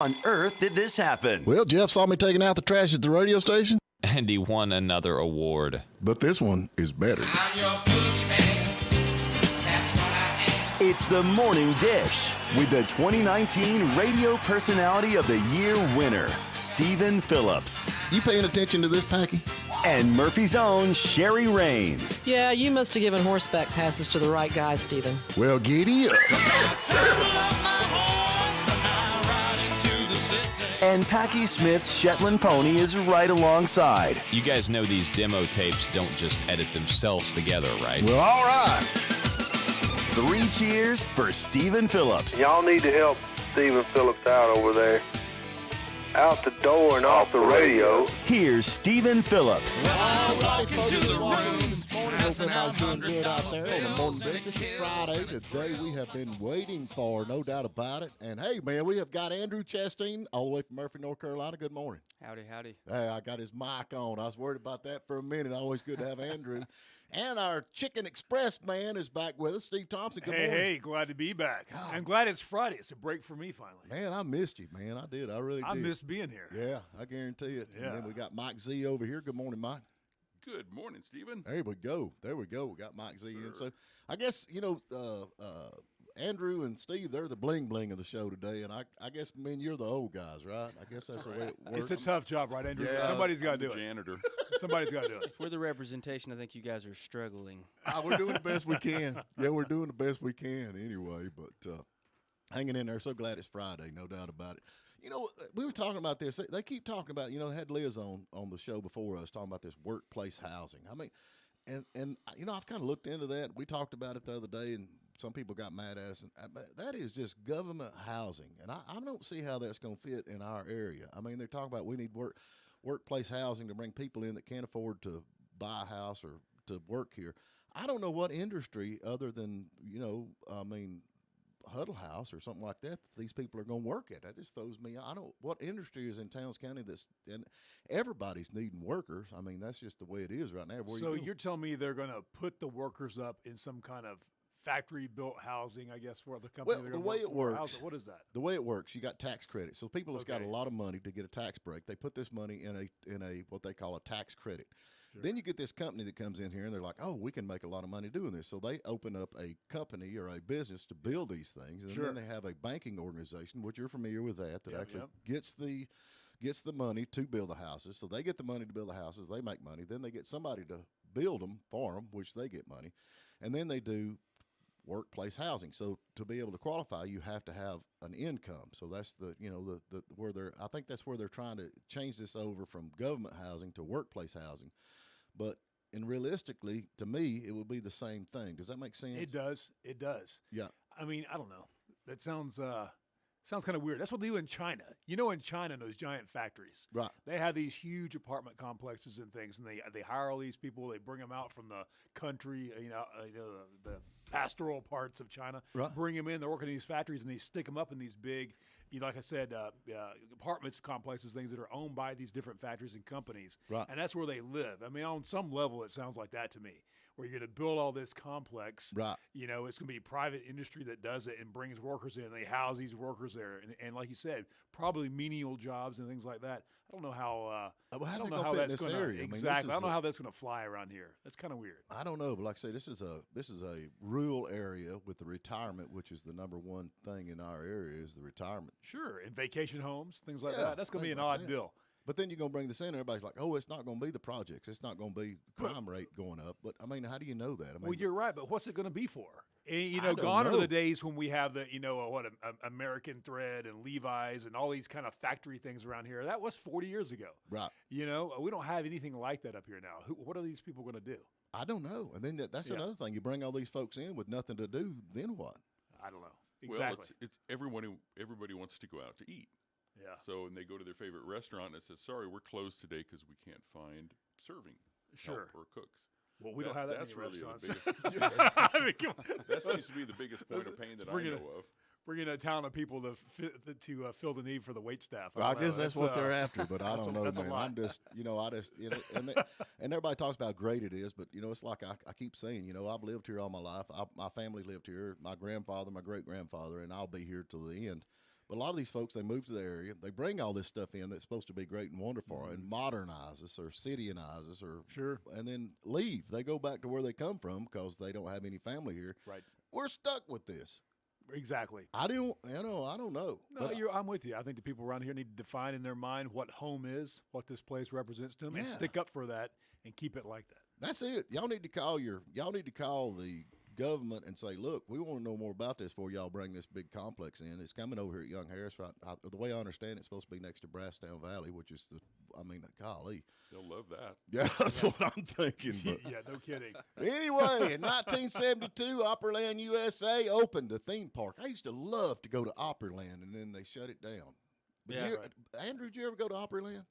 On earth did this happen? Well, Jeff saw me taking out the trash at the radio station. And he won another award. But this one is better. It's the Morning Dish with the 2019 Radio Personality of the Year winner, Stephen Phillips. You paying attention to this, Packy? And Murphy's own Sherry Raines. Yeah, you must have given horseback passes to the right guy, Stephen. Well, giddy up. And Packy Smith's Shetland pony is right alongside. You guys know these demo tapes don't just edit themselves together, right? Well, all right. 3 cheers for Stephen Phillips. Y'all need to help Stephen Phillips out over there. Out the door and off the radio. Here's Stephen Phillips. This is Friday, the day we have been waiting for, no doubt about it. And hey, man, we have got Andrew Chastain all the way from Murphy, North Carolina. Good morning. Howdy, howdy. Hey, I got his mic on. I was worried about that for a minute. Always good to have Andrew. And our Chicken Express man is back with us, Steve Thompson. Good morning. Hey, glad to be back. I'm glad it's Friday. It's a break for me finally. Man, I missed you, man. I did. I really did. I missed being here. Yeah, I guarantee it. Yeah. And then we got Mike Z over here. Good morning, Mike. Good morning, Stephen. There we go. There we go. We got Mike Z in. So I guess, Andrew and Steve, they're the bling-bling of the show today. And I guess, you're the old guys, right? I guess that's the way it works. It's a tough job, right, Andrew? Yeah, Somebody's got to I'm do the it. janitor. Somebody's got to do it. For the representation, I think you guys are struggling. We're doing the best we can. Yeah, we're doing the best we can anyway. But hanging in there. So glad it's Friday, no doubt about it. We were talking about this. They keep talking about, they had Liz on the show before us talking about this workplace housing. I mean, and I've kind of looked into that. We talked about it the other day, and some people got mad at us. And that is just government housing, and I don't see how that's going to fit in our area. I mean, they're talking about we need workplace housing to bring people in that can't afford to buy a house or to work here. I don't know what industry other than, Huddle House or something like that these people are going to work at. That just throws me. I don't. What industry is in Towns County and everybody's needing workers. I mean, that's just the way it is right now. So you're telling me they're going to put the workers up in some kind of factory-built housing, I guess, for the company? Well, the way it works. What is that? The way it works, you got tax credit. So people that's got a lot of money to get a tax break, they put this money in a what they call a tax credit. Sure. Then you get this company that comes in here and they're like, oh, we can make a lot of money doing this. So they open up a company or a business to build these things. And then they have a banking organization, which you're familiar with that actually gets the money to build the houses. So they get the money to build the houses. They make money. Then they get somebody to build them for them, which they get money. And then they do workplace housing. So to be able to qualify, you have to have an income. So that's the where I think that's where they're trying to change this over from government housing to workplace housing. But realistically, to me, it would be the same thing. Does that make sense? It does. It does. Yeah. I mean, I don't know. That sounds kind of weird. That's what they do in China. In China, those giant factories. Right. They have these huge apartment complexes and things, and they hire all these people. They bring them out from the country, the pastoral parts of China. Right. Bring them in. They're working in these factories, and they stick them up in these big, like I said, apartments complexes, things that are owned by these different factories and companies. Right. And that's where they live. I mean, on some level, it sounds like that to me, where you're going to build all this complex. Right. It's going to be private industry that does it and brings workers in. They house these workers there, and like you said, probably menial jobs and things like that. I don't know how. I don't know how that's going to exactly. I don't know how that's going to fly around here. That's kind of weird. I don't know, but like I say, this is a rural area with the retirement, which is the number one thing in our area is the retirement. Sure, and vacation homes, things like that. That's going to be an odd deal. But then you're going to bring this in, and everybody's like, oh, it's not going to be the projects. It's not going to be crime rate going up. But, I mean, how do you know that? I mean, well, you're right, but what's it going to be for? And, gone are the days when we have the, American Thread and Levi's and all these kind of factory things around here. That was 40 years ago. Right. We don't have anything like that up here now. What are these people going to do? I don't know. And then that's another thing. You bring all these folks in with nothing to do, then what? I don't know. Exactly. Well, it's everybody wants to go out to eat. Yeah. So, and they go to their favorite restaurant and it says, sorry, we're closed today because we can't find serving help or cooks. Well, we don't have that that's many really restaurants. The biggest, I mean, come on. That seems to be the biggest point of pain that I know of. Bringing a town of people to fill the need for the wait staff. I guess that's what they're after, but I don't know, man. I'm just, and everybody talks about how great it is, but it's like I keep saying, I've lived here all my life. My family lived here, my grandfather, my great grandfather, and I'll be here till the end. But a lot of these folks, they move to the area, they bring all this stuff in that's supposed to be great and wonderful, and modernize us or cityize us, and then leave. They go back to where they come from because they don't have any family here. Right. We're stuck with this. Exactly. I don't know. No, but I'm with you. I think the people around here need to define in their mind what home is, what this place represents to them, and stick up for that and keep it like that. That's it. Y'all need to call the government and say, look, we want to know more about this before y'all bring this big complex in. It's coming over here at Young Harris. Right? The way I understand it, it's supposed to be next to Brasstown Valley, which is golly. They'll love that. Yeah, that's what I'm thinking. But. Yeah, no kidding. Anyway, in 1972, Opryland USA opened a theme park. I used to love to go to Opryland, and then they shut it down. But Andrew, did you ever go to Opryland?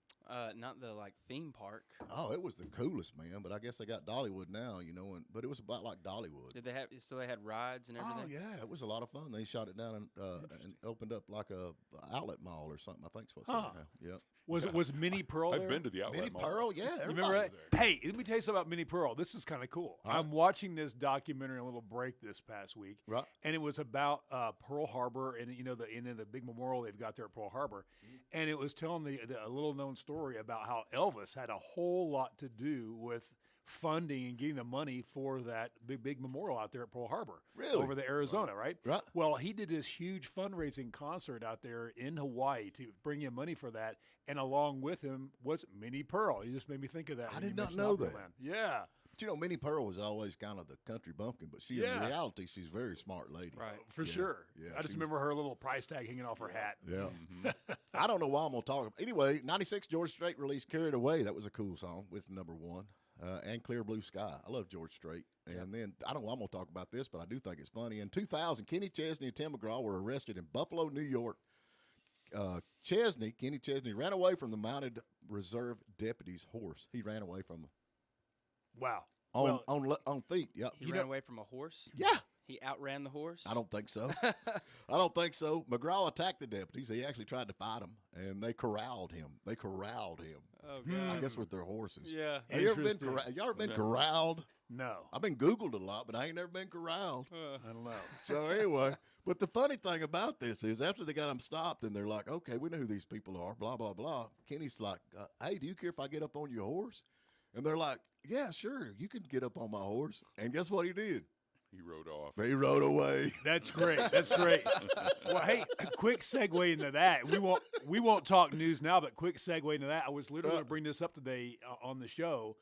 Not the theme park. Oh, it was the coolest, man. But I guess they got Dollywood now, but it was about like Dollywood. Did they have? So they had rides and everything. Oh yeah, it was a lot of fun. They shot it down and opened up like a outlet mall or something. I think is what's now. Yeah. Was Minnie Pearl there? I've been to the outlet Minnie mall. Pearl, yeah. You remember that? Hey, let me tell you something about Minnie Pearl. This is kind of cool. I'm watching this documentary, a little break this past week, right? And it was about Pearl Harbor and the big memorial they've got there at Pearl Harbor, and it was telling a little known story about how Elvis had a whole lot to do with funding and getting the money for that big memorial out there at Pearl Harbor, over the Arizona, right? Well, he did this huge fundraising concert out there in Hawaii to bring in money for that, and along with him was Minnie Pearl. You just made me think of that. I did not know that. Yeah. But Minnie Pearl was always kind of the country bumpkin, but in reality, she's a very smart lady. Right. For sure. Yeah. I just remember her little price tag hanging off her hat. Yeah. I don't know why I'm going to talk about it. Anyway, 96 George Strait released Carried Away. That was a cool song with number one. And Clear Blue Sky. I love George Strait. And then, I don't know why I'm going to talk about this, but I do think it's funny. In 2000, Kenny Chesney and Tim McGraw were arrested in Buffalo, New York. Kenny Chesney ran away from the mounted reserve deputy's horse. He ran away from him. Wow. On feet, yep. He ran away from a horse? Yeah. He outran the horse? I don't think so. I don't think so. McGraw attacked the deputies. He actually tried to fight them, and they corralled him. Oh, God. I guess with their horses. Yeah. Have you ever been corralled? No. I've been Googled a lot, but I ain't never been corralled. I don't know. So anyway, but the funny thing about this is after they got them stopped and they're like, okay, we know who these people are, blah, blah, blah. Kenny's like, hey, do you care if I get up on your horse? And they're like, yeah, sure, you can get up on my horse. And guess what he did? He rode off. He rode away. That's great. That's great. Well, hey, quick segue into that. We won't talk news now, but quick segue into that. I was literally going to bring this up today on the show.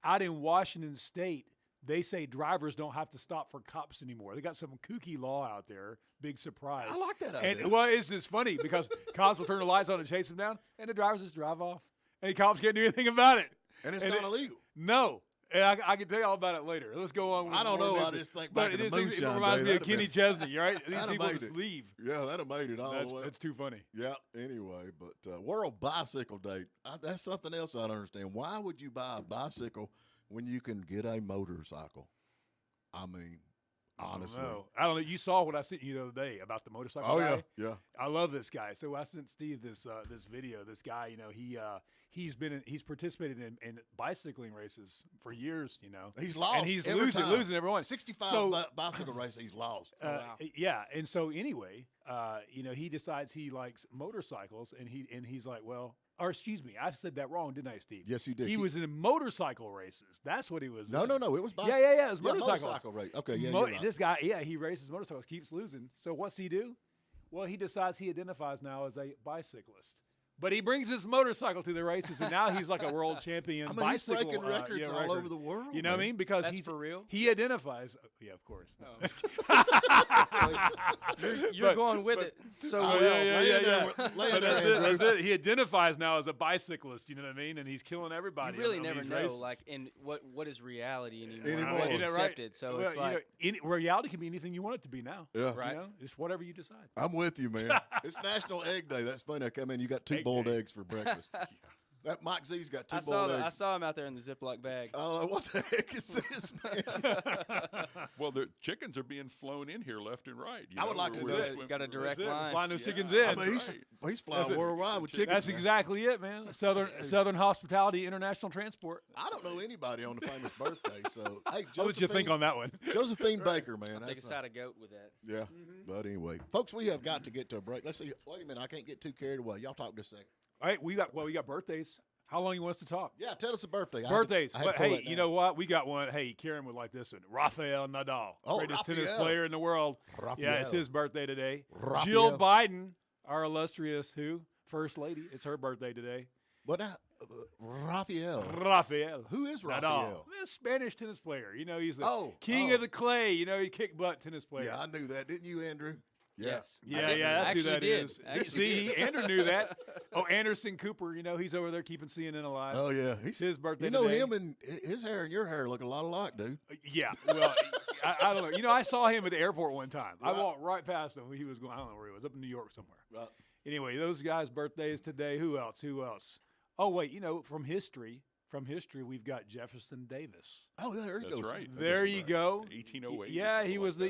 Out in Washington State, they say drivers don't have to stop for cops anymore. They got some kooky law out there. Big surprise. I like that idea. And it's just funny because cops will turn the lights on and chase them down, and the drivers just drive off. And the cops can't do anything about it. And it's not illegal. No. And I can tell you all about it later. Let's go on with I don't know. business. I just think back to the moonshine it reminds day. me of Kenny Chesney, right? These people made just it. leave. Yeah, that'd have made it all the way. That's too funny. Yeah, anyway, but World Bicycle Day, that's something else I don't understand. Why would you buy a bicycle when you can get a motorcycle? I mean, honestly. I don't know. You saw what I sent you the other day about the motorcycle guy? Yeah. I love this guy. So I sent Steve this video. This guy, he's participated in bicycling races for years, He's lost. And he's every time. losing every one. 65 bicycle races he's lost. Wow. Yeah. And so anyway, he decides he likes motorcycles and he's like, excuse me, I said that wrong, didn't I, Steve? Yes, you did. He was in motorcycle races. That's what he was No, doing. it was bicycle. Yeah, it was motorcycle race. Okay, yeah, you're right. This guy, he races motorcycles, keeps losing. So what's he do? Well, he decides he identifies now as a bicyclist. But he brings his motorcycle to the races, and now he's like a world champion bicycle. He's breaking records all over the world. You know what I mean? Because That's for real? He identifies. Yeah, of course. You're going with it so well. Yeah. That's it. He identifies now as a bicyclist. You know what I mean? And he's killing everybody. You really never know, what is reality anymore. What's right? accepted. So it's like reality can be anything you want it to be now. Yeah, right. It's whatever you decide. I'm with you, man. It's National Egg Day. That's funny. I come in, you got two boiled eggs for breakfast. That Mike Z's got two I boiled eggs. I saw him out there in the Ziploc bag. Oh, what the heck is this, man? Well, the chickens are being flown in here left and right. I would like to know. Got a direct line. Flying those chickens in. I mean, he's flying worldwide with chickens. That's exactly it, man. Southern Hospitality International Transport. I don't know anybody on the famous birthday, so hey, I'll let you think on that one. Josephine Baker, man. I'll take a side of goat with that. Yeah, but anyway, folks, we have got to get to a break. Let's see. Wait a minute, I can't get too carried away. Y'all talk just a second. All right, we got birthdays. How long you want us to talk? Yeah, tell us a birthday. Birthdays. But hey, you know what? We got one. Hey, Karen would like this one. Rafael Nadal, greatest tennis player in the world. Yeah, it's his birthday today. Jill Biden, our illustrious First Lady. It's her birthday today. But Rafael. Who is Rafael? Nadal. A Spanish tennis player. You know, he's the king of the clay. You know, he kicked butt tennis player. Yeah, I knew that. Didn't you, Andrew? Yes. Yeah, that's who that is. See, Andrew knew that. Oh, Anderson Cooper, you know, he's over there keeping CNN alive. Oh, yeah. It's his birthday today. today. Him and his hair and your hair look a lot alike, dude. Yeah. Well, I don't know. You know, I saw him at the airport one time. Right. I walked right past him. He was going, I don't know where he was, up in New York somewhere. Right. Anyway, those guys' birthdays today. Who else? Oh, wait, you know, from history, we've got Jefferson Davis. Oh, there he goes. That's right. There you go. 1808. Yeah, he was the,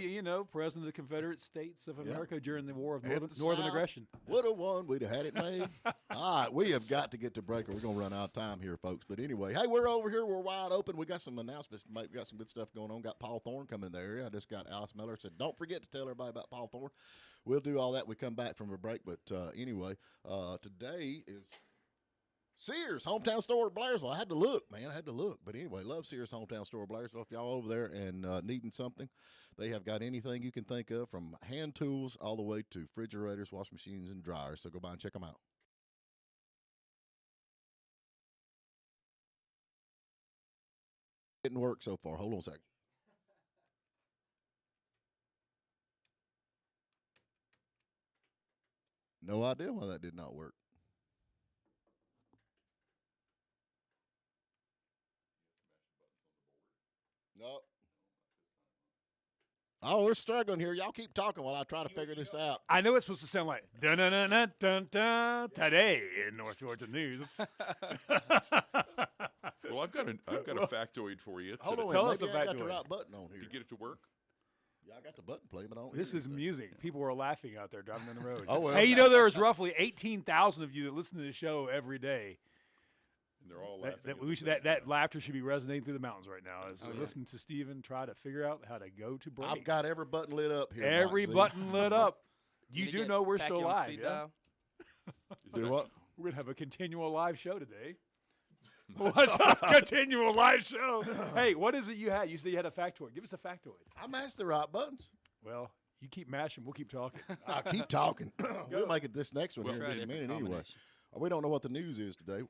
president of the Confederate States of America during the War of Northern Aggression. Would have won. We'd have had it made. All right, we have got to get to break or we're going to run out of time here, folks. But anyway, hey, we're over here. We're wide open. We got some announcements to make. We got some good stuff going on. Got Paul Thorne coming in the area. I just got Alice Miller. Said, don't forget to tell everybody about Paul Thorne. We'll do all that. We come back from a break. But anyway, today is Sears Hometown Store at Blairsville. I had to look, man. But anyway, love Sears Hometown Store at Blairsville. If y'all over there and needing something, they have got anything you can think of, from hand tools all the way to refrigerators, washing machines, and dryers. So go by and check them out. Didn't work so far. Hold on a second. No idea why that did not work. No. Oh, we're struggling here. Y'all keep talking while I try to figure this out. I know it's supposed to sound like dun dun dun dun dun dun today in North Georgia news. Well, I've got a factoid for you. Hold on, tell us the factoid. I got the factoid. right button on here. Did you get it to work? Yeah, I got the button play, but I don't. This hear is anything. music. People are laughing out there driving down the road. Oh, well. Hey, you know there's roughly 18,000 of you that listen to the show every day. And they're all laughing. That laughter should be resonating through the mountains right now as we listen to Stephen try to figure out how to go to break. I've got every button lit up here. Every button lit up. You do know we're Pack still you on live, speed yeah? dial? Do what? We're going to have a continual live show today. What's a continual live show? Hey, what is it you had? You said you had a factoid. Give us a factoid. I mashed the right buttons. Well, you keep mashing. We'll keep talking. I'll keep talking. We'll make it this next one here in just a minute anyway. We don't know what the news is today.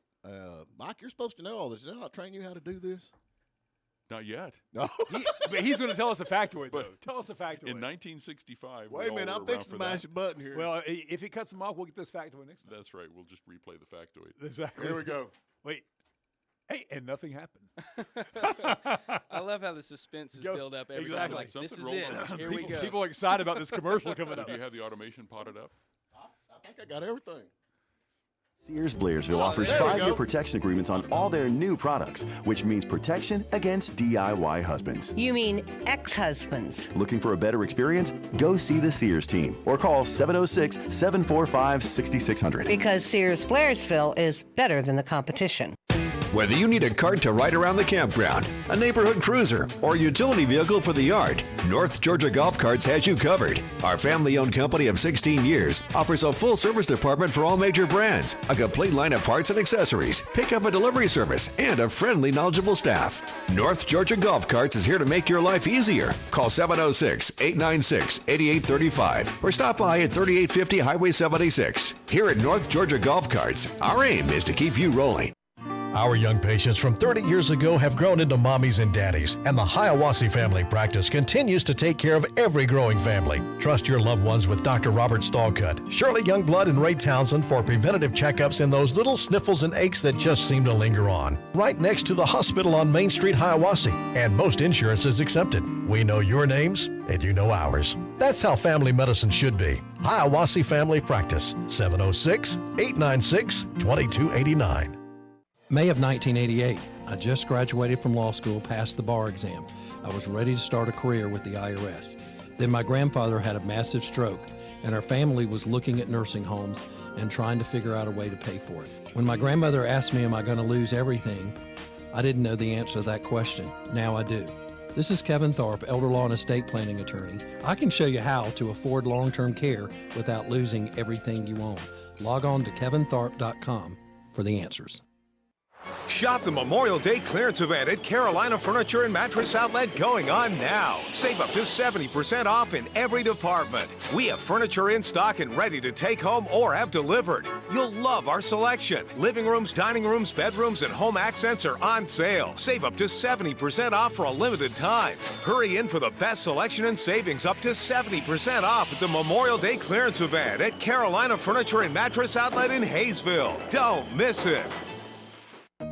Mike, you're supposed to know all this. Did I not train you how to do this? Not yet. No. But he's going to tell us a factoid, though. Tell us a factoid. In 1965. Wait a minute. I'm fixing to mash a button here. Well, if he cuts him off, we'll get this factoid next time. That's right. We'll just replay the factoid. Exactly. Here we go. Wait. Hey, and nothing happened. I love how the suspense is built up every Exactly. time. Like, Something this is rolled it. on. Here we go. People are excited about this commercial coming So up. do you have the automation potted up? I think I got everything. Sears Blairsville offers there we 5-year go. protection agreements on all their new products, which means protection against DIY husbands. You mean ex-husbands? Looking for a better experience? Go see the Sears team or call 706-745-6600. Because Sears Blairsville is better than the competition. Whether you need a cart to ride around the campground, a neighborhood cruiser, or a utility vehicle for the yard, North Georgia Golf Carts has you covered. Our family-owned company of 16 years offers a full-service department for all major brands, a complete line of parts and accessories, pickup and delivery service, and a friendly, knowledgeable staff. North Georgia Golf Carts is here to make your life easier. Call 706-896-8835 or stop by at 3850 Highway 76. Here at North Georgia Golf Carts, our aim is to keep you rolling. Our young patients from 30 years ago have grown into mommies and daddies, and the Hiawassee Family Practice continues to take care of every growing family. Trust your loved ones with Dr. Robert Stallcut, Shirley Youngblood, and Ray Townsend for preventative checkups and those little sniffles and aches that just seem to linger on. Right next to the hospital on Main Street, Hiawassee, and most insurance is accepted. We know your names, and you know ours. That's how family medicine should be. Hiawassee Family Practice, 706-896-2289. May of 1988, I just graduated from law school, passed the bar exam. I was ready to start a career with the IRS. Then my grandfather had a massive stroke, and our family was looking at nursing homes and trying to figure out a way to pay for it. When my grandmother asked me, am I going to lose everything? I didn't know the answer to that question. Now I do. This is Kevin Tharp, elder law and estate planning attorney. I can show you how to afford long-term care without losing everything you own. Log on to kevintharp.com for the answers. Shop the Memorial Day clearance event at Carolina Furniture and Mattress Outlet going on now. Save up to 70% off in every department. We have furniture in stock and ready to take home or have delivered. You'll love our selection. Living rooms, dining rooms, bedrooms, and home accents are on sale. Save up to 70% off for a limited time. Hurry in for the best selection and savings up to 70% off at the Memorial Day clearance event at Carolina Furniture and Mattress Outlet in Hayesville. Don't miss it.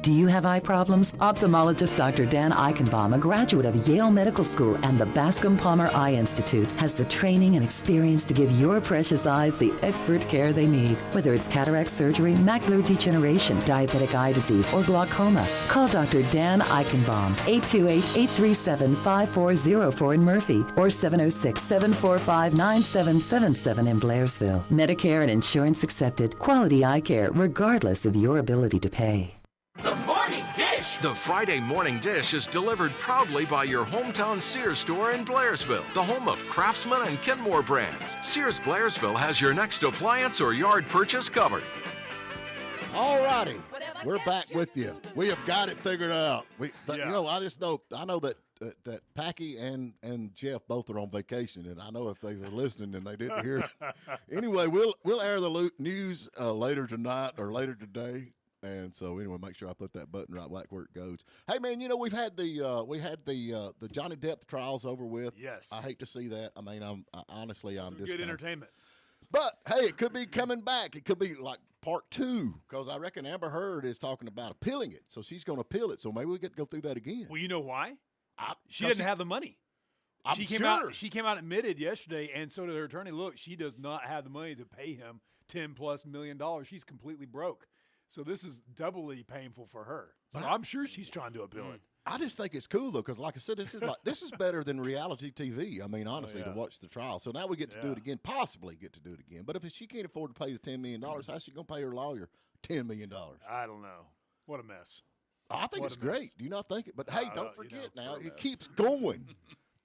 Do you have eye problems? Ophthalmologist Dr. Dan Eichenbaum, a graduate of Yale Medical School and the Bascom Palmer Eye Institute, has the training and experience to give your precious eyes the expert care they need. Whether it's cataract surgery, macular degeneration, diabetic eye disease, or glaucoma, call Dr. Dan Eichenbaum, 828-837-5404 in Murphy, or 706-745-9777 in Blairsville. Medicare and insurance accepted. Quality eye care, regardless of your ability to pay. The Morning Dish! The Friday Morning Dish is delivered proudly by your hometown Sears store in Blairsville, the home of Craftsman and Kenmore brands. Sears Blairsville has your next appliance or yard purchase covered. All righty, we're back with you. We have got it figured out. You know, I know that that Packy and Jeff both are on vacation, and I know if they were listening and they didn't hear it. Anyway, we'll air the news later tonight or later today. And so anyway, make sure I put that button right back where it goes. Hey man, you know we've had the Johnny Depp trials over with. Yes. I hate to see that. I mean, I'm just good entertainment. But hey, it could be coming back. It could be like part 2 because I reckon Amber Heard is talking about appealing it. So she's going to appeal it. So maybe we get to go through that again. Well, you know why? She doesn't have the money. She came out admitted yesterday, and so did her attorney. Look, she does not have the money to pay him $10+ million. She's completely broke. So this is doubly painful for her. So I'm sure she's trying to appeal it. I just think it's cool though, because like I said, this is better than reality TV. I mean, honestly, to watch the trial. So now we get to do it again, possibly get to do it again. But if she can't afford to pay the $10 million, how's she going to pay her lawyer $10 million? I don't know. What a mess. I think it's great. Do you not think it? But hey, don't forget now, it keeps going.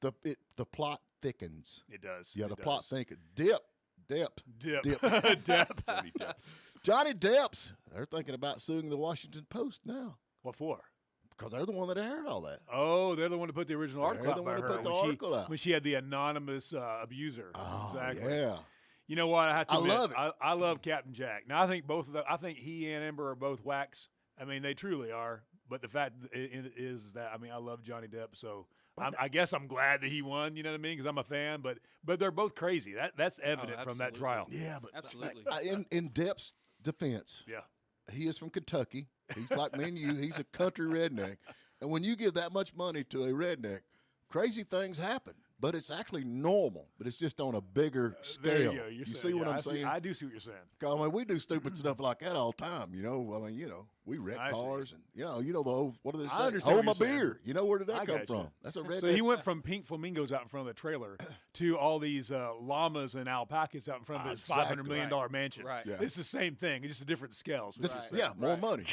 The plot thickens. It does. Yeah, the plot thickens. Dip. Johnny Depp's, they're thinking about suing the Washington Post now. What for? Because they're the one that aired all that. Oh, they're the one to put the original article out. They're the one to put the article out. When she had the anonymous abuser. Oh, exactly. Yeah. You know what? I have to admit, love it. I love Captain Jack. Now, I think both of them, I think he and Amber are both whacks. I mean, they truly are. But the fact is that, I mean, I love Johnny Depp, so I guess I'm glad that he won, you know what I mean, because I'm a fan. But they're both crazy. That's evident from that trial. Yeah, but absolutely. In Depp's defense, he is from Kentucky. He's like me and you. He's a country redneck. And when you give that much money to a redneck, crazy things happen. But it's actually normal, but it's just on a bigger scale. You see what I'm saying? I do see what you're saying. I mean, we do stupid stuff like that all the time, you know. I mean, you know, we wreck cars and, you know the old, what do they say? Hold my beer. You know, where did that come from? That's a redneck. So he went from pink flamingos out in front of the trailer to all these llamas and alpacas out in front of his $500 million mansion. Right. Yeah. It's the same thing. It's just a different scales. Yeah, more money.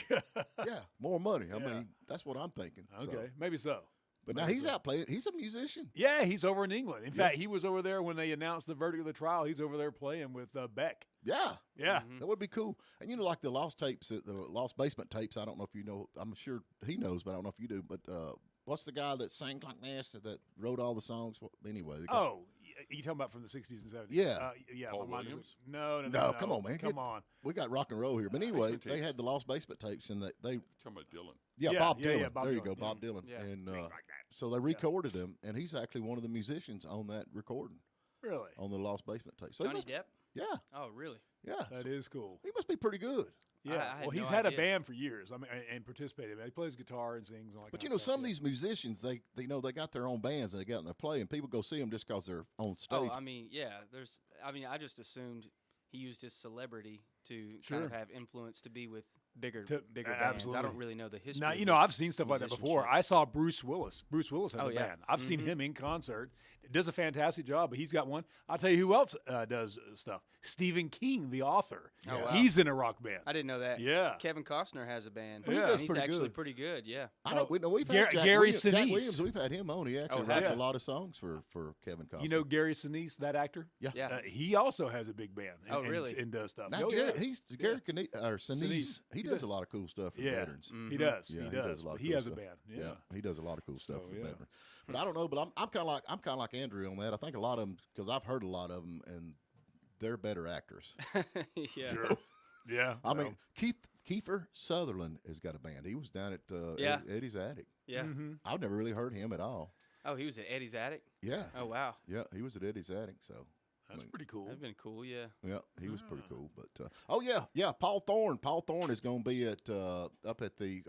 Yeah, more money. I mean, that's what I'm thinking. Okay, maybe so. But now he's out playing. He's a musician. Yeah, he's over in England. In fact, he was over there when they announced the verdict of the trial. He's over there playing with Beck. Yeah. Yeah. Mm-hmm. That would be cool. And, you know, like the Lost tapes, the Lost Basement tapes, I don't know if you know. I'm sure he knows, but I don't know if you do. But what's the guy that sang like this, that wrote all the songs? Well, anyway. You talking about from the 60s and 70s? Yeah. Yeah. Paul Williams? No. Come on, man. Come on. We got rock and roll here. But anyway, they had the Lost Basement tapes, and they talking about Dylan. Yeah, Bob Dylan. Yeah, Bob there you Dylan. go, Bob Dylan. Yeah. And so they recorded him, and he's actually one of the musicians on that recording. Really? On the Lost Basement tape. So Johnny Depp? Yeah. Oh, really? Yeah. That is cool. He must be pretty good. Yeah. Well, he's had a band for years. I mean, and participated. He plays guitar and sings. And all that but you know, some of these musicians, they got their own bands and they got in their play, and people go see them just because they're on stage. Oh, I mean, yeah. I just assumed he used his celebrity to kind of have influence to be with bigger bands. Absolutely. I don't really know the history. Now, of I've seen stuff like that before. I saw Bruce Willis. Bruce Willis has a yeah. band. I've seen him in concert. Does a fantastic job, but he's got one. I'll tell you who else does stuff. Stephen King, the author. Oh, wow. He's in a rock band. I didn't know that. Yeah. Kevin Costner has a band. Yeah. And he's actually pretty good, yeah. I know. We've had Gary Jack Sinise. Williams. We've had him on. He actually writes a lot of songs for Kevin Costner. You know Gary Sinise, that actor? Yeah. He also has a big band. And, really? And does stuff. Now, Gary Sinise. He does a lot of cool stuff for veterans. He does. Yeah, he does. a lot of he cool has stuff. a band. Yeah, he does a lot of cool stuff for yeah. veterans. But I don't know. But I'm kind of like Andrew on that. I think a lot of them, because I've heard a lot of them, and they're better actors. Yeah. Sure. Yeah. I mean, Kiefer Sutherland has got a band. He was down at Eddie's Attic. Yeah. I've never really heard him at all. Oh, he was at Eddie's Attic? Yeah. Oh, wow. Yeah, he was at Eddie's Attic. So that's pretty cool. That'd been cool, yeah. Yeah, he was pretty cool. But Paul Thorne. Paul Thorne is going to be at up at the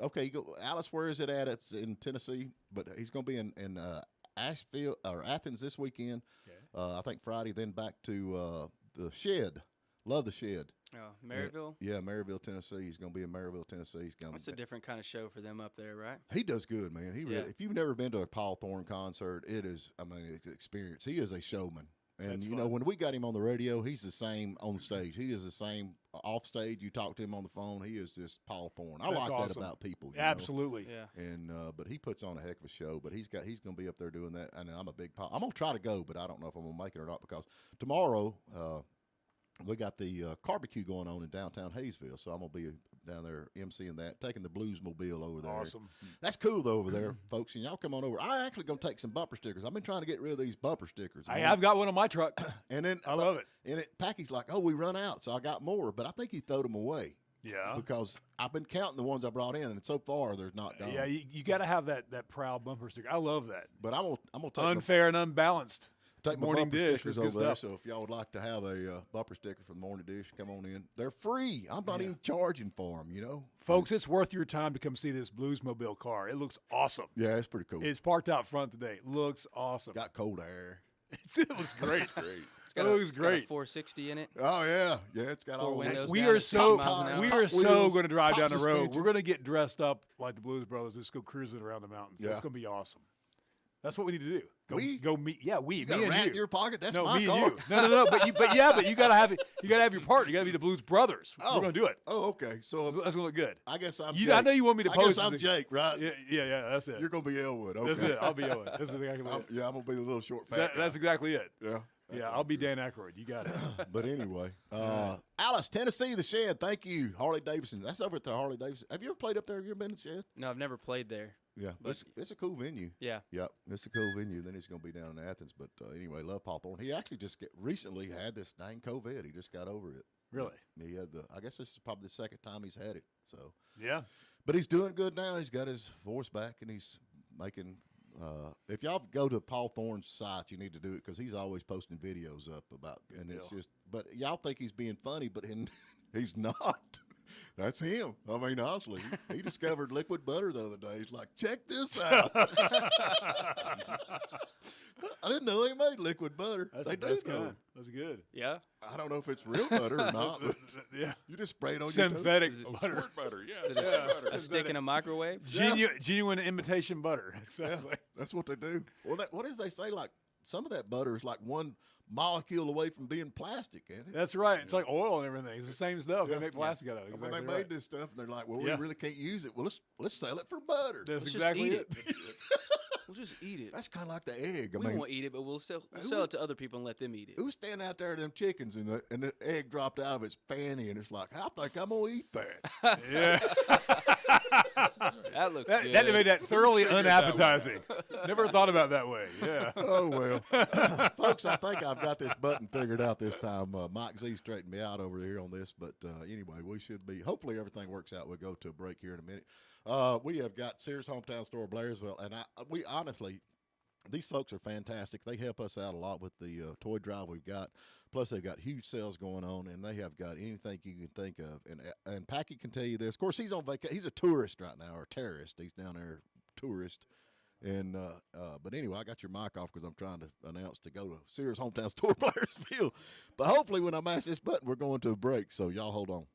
Alice. Where is it at? It's in Tennessee, but he's going to be in Asheville or Athens this weekend. Okay. I think Friday. Then back to the Shed. Love the Shed. Oh, Maryville? Yeah, Maryville, Tennessee. He's going to be in Maryville, Tennessee. That's a different kind of show for them up there, right? He does good, man. He really. If you've never been to a Paul Thorne concert, it is. I mean, it's an experience. He is a showman. And, you know, when we got him on the radio, he's the same on stage. He is the same off stage. You talk to him on the phone, he is just Paul Thorne. I like that about people. You Absolutely. know? Yeah. And but he puts on a heck of a show. But he's going to be up there doing that. And I'm a big Paul. I'm going to try to go, but I don't know if I'm going to make it or not, because tomorrow we got the barbecue going on in downtown Hayesville. So I'm going to be down there emceeing that, taking the Blues Mobile over there. Awesome. That's cool, though, over there, folks. And y'all come on over. I actually going to take some bumper stickers. I've been trying to get rid of these bumper stickers. I've got one on my truck. And then I love it. And Packy's like, oh, we run out. So I got more. But I think he threw them away. Yeah. Because I've been counting the ones I brought in, and so far there's not gone. Yeah, you got to have that proud bumper sticker. I love that. But I'm gonna take unfair and unbalanced. Take my Morning bumper Dish stickers over there. stuff. So if y'all would like to have a bumper sticker from Morning Dish, come on in. They're free. I'm not even charging for them, you know. Folks, it's worth your time to come see this Bluesmobile car. It looks awesome. Yeah, it's pretty cool. It's parked out front today. Looks awesome. Got cold air. It looks great. It's got a 460 in it. Oh yeah, it's got all windows. We are so going to drive down the road. suspension. We're going to get dressed up like the Blues Brothers. Just go cruising around the mountains. Yeah. It's going to be awesome. That's what we need to do. We? Go meet. Yeah, we. You got me a and rat you. in your pocket? That's no, my me car. and you. No. But you got to have it. You got to have your partner. You got to be the Blues Brothers. Oh. We're going to do it. Oh, okay. So That's going to look good. I guess I'm. You, Jake. I know you want me to I post. guess I'm Jake, right? Yeah. That's it. You're gonna be Elwood. Okay. That's it. I'll be Elwood. That's exactly it. Yeah, I'm gonna be the little short fat. That's exactly it. Yeah. Yeah, I'll be Dan Aykroyd. You got it. But anyway, Alice, Tennessee, the Shed. Thank you, Harley Davidson. That's over at the Harley Davidson. Have you ever played up there? Have you ever been to the Shed? No, I've never played there. Yeah, it's a cool venue. Yeah. Yep, it's a cool venue. Then he's going to be down in Athens. But anyway, love Paul Thorne. He actually just recently had this dang COVID. He just got over it. Really? He had I guess this is probably the second time he's had it. So. Yeah. But he's doing good now. He's got his voice back, and he's making. If y'all go to Paul Thorne's site, you need to do it because he's always posting videos up about. And it's just. But y'all think he's being funny, but he's not. That's him. I mean, honestly, he discovered liquid butter the other day. He's like, check this out. I didn't know they made liquid butter. That's good. That's good. Yeah. I don't know if it's real butter or not, but yeah, you just spray it on synthetic your toast. butter. Squirt butter, yeah. Is it a stick in a microwave? Genuine imitation butter. Exactly. Yeah, that's what they do. Well, what does they say? Like some of that butter is like one molecule away from being plastic, ain't it? That's right. It's like oil and everything. It's the same stuff. They make plastic out of it. Exactly when they made this stuff, and they're like, "Well, we really can't use it. Well, let's sell it for butter." That's exactly it. We'll just eat it. That's kind of like the egg. We won't eat it, but we'll sell it to other people and let them eat it. Who's standing out there, them chickens, and the egg dropped out of its fanny, and it's like, I think I'm gonna eat that. Yeah. That looks good. That made that thoroughly unappetizing. Never thought about it that way. Yeah. Oh well, folks, I think I've got this button figured out this time. Mike Z straightened me out over here on this, but anyway, we should be. Hopefully, everything works out. We'll go to a break here in a minute. We have got Sears Hometown Store Blairsville, and we honestly, these folks are fantastic. They help us out a lot with the toy drive we've got. Plus, they've got huge sales going on, and they have got anything you can think of. And Packy can tell you this. Of course, he's on vacation. He's a tourist right now, or a terrorist. He's down there, tourist. And but anyway, I got your mic off because I'm trying to announce to go to Sears Hometown Store, Blairsville. But hopefully when I mash this button, we're going to a break. So y'all hold on.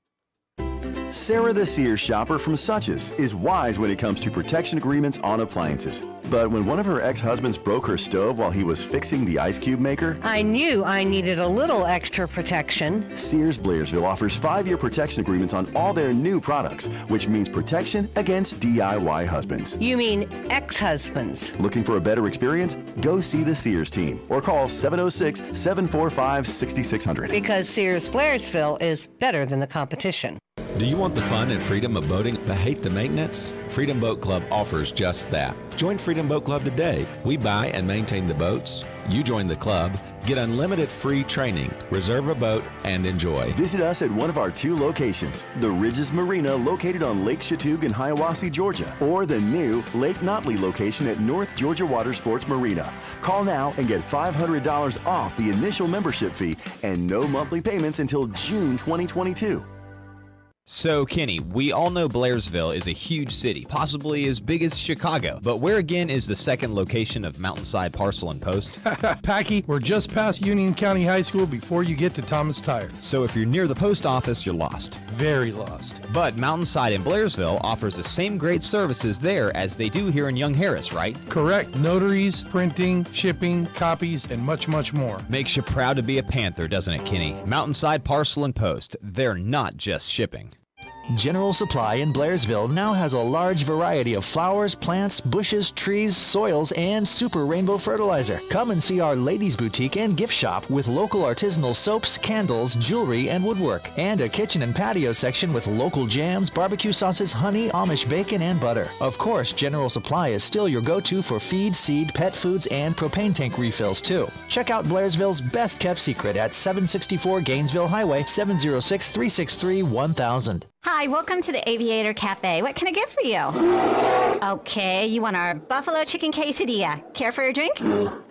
Sarah the Sears shopper from Suches is wise when it comes to protection agreements on appliances. But when one of her ex-husbands broke her stove while he was fixing the ice cube maker, I knew I needed a little extra protection. Sears Blairsville offers 5-year protection agreements on all their new products, which means protection against DIY husbands. You mean ex-husbands? Looking for a better experience? Go see the Sears team or call 706-745-6600. Because Sears Blairsville is better than the competition. Do you want the fun and freedom of boating but hate the maintenance? Freedom Boat Club offers just that. Join Freedom Boat Club today. We buy and maintain the boats. You join the club, get unlimited free training, reserve a boat, and enjoy. Visit us at one of our 2 locations, the Ridges Marina located on Lake Chatoog in Hiawassee, Georgia, or the new Lake Notley location at North Georgia Water Sports Marina. Call now and get $500 off the initial membership fee and no monthly payments until June 2022. So, Kenny, we all know Blairsville is a huge city, possibly as big as Chicago. But where again is the second location of Mountainside Parcel and Post? Packy, we're just past Union County High School before you get to Thomas Tire. So if you're near the post office, you're lost. Very lost. But Mountainside in Blairsville offers the same great services there as they do here in Young Harris, right? Correct. Notaries, printing, shipping, copies, and much, much more. Makes you proud to be a Panther, doesn't it, Kenny? Mountainside Parcel and Post. They're not just shipping. General Supply in Blairsville now has a large variety of flowers, plants, bushes, trees, soils, and Super Rainbow Fertilizer. Come and see our ladies' boutique and gift shop with local artisanal soaps, candles, jewelry, and woodwork. And a kitchen and patio section with local jams, barbecue sauces, honey, Amish bacon, and butter. Of course, General Supply is still your go-to for feed, seed, pet foods, and propane tank refills, too. Check out Blairsville's best-kept secret at 764 Gainesville Highway, 706-363-1000. Hi, welcome to the Aviator Cafe. What can I get for you? Okay, you want our buffalo chicken quesadilla. Care for a drink?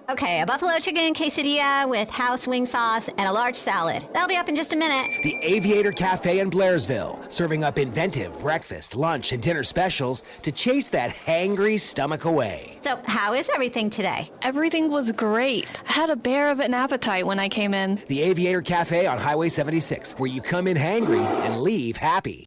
Okay, a buffalo chicken quesadilla with house wing sauce and a large salad. That'll be up in just a minute. The Aviator Cafe in Blairsville, serving up inventive breakfast, lunch, and dinner specials to chase that hangry stomach away. So, how is everything today? Everything was great. I had a bear of an appetite when I came in. The Aviator Cafe on Highway 76, where you come in hangry and leave happy.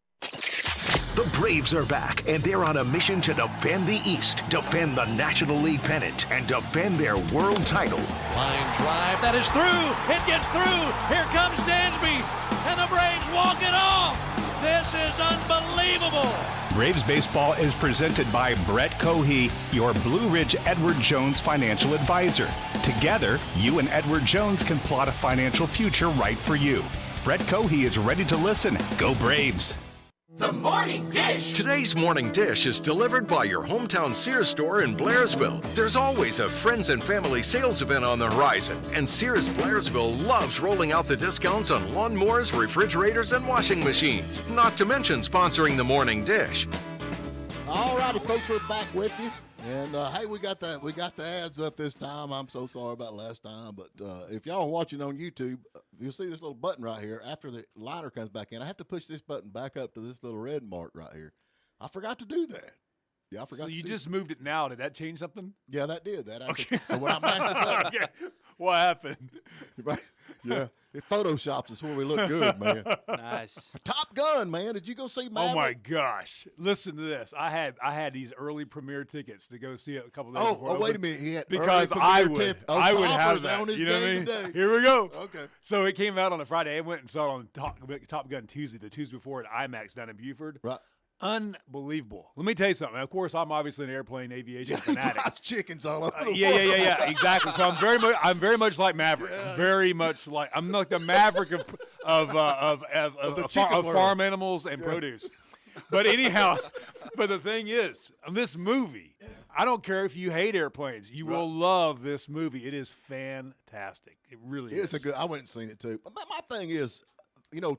The Braves are back, and they're on a mission to defend the East, defend the National League pennant, and defend their world title. Line drive, that is through. It gets through. Here comes Dansby, and the Braves walk it off. This is unbelievable. Braves baseball is presented by Brett Cohee, your Blue Ridge Edward Jones financial advisor. Together, you and Edward Jones can plot a financial future right for you. Brett Cohee is ready to listen. Go Braves. The Morning Dish. Today's Morning Dish is delivered by your hometown Sears store in Blairsville. There's always a friends and family sales event on the horizon, and Sears Blairsville loves rolling out the discounts on lawnmowers, refrigerators, and washing machines. Not to mention sponsoring the Morning Dish. All righty, folks, we're back with you. And hey, we got the ads up this time. I'm so sorry about last time, but if y'all are watching on YouTube, you'll see this little button right here. After the liner comes back in, I have to push this button back up to this little red mark right here. I forgot to do that. Yeah, I forgot. So you just moved it now. Did that change something? Yeah, that did. That okay. So when I mashed it up, okay. What happened? Yeah, it photoshops us where we look good, man. Nice. Top Gun, man. Did you go see Maverick? Oh my gosh! Listen to this. I had these early premiere tickets to go see it a couple days before. Oh, wait a minute. He had because I would have that. You know what I mean? Today. Here we go. Okay. So it came out on a Friday. I went and saw it on Top Gun Tuesday, the Tuesday before at IMAX down in Buford. Right. Unbelievable. Let me tell you something. Of course, I'm obviously an airplane aviation fanatic. Lots of chickens all over the Yeah, exactly. So I'm very much like Maverick. Yeah. I'm like the Maverick of farm animals and produce. But anyhow, but the thing is, this movie, I don't care if you hate airplanes, you will love this movie. It is fantastic. It really is. I went and seen it too. But my thing is,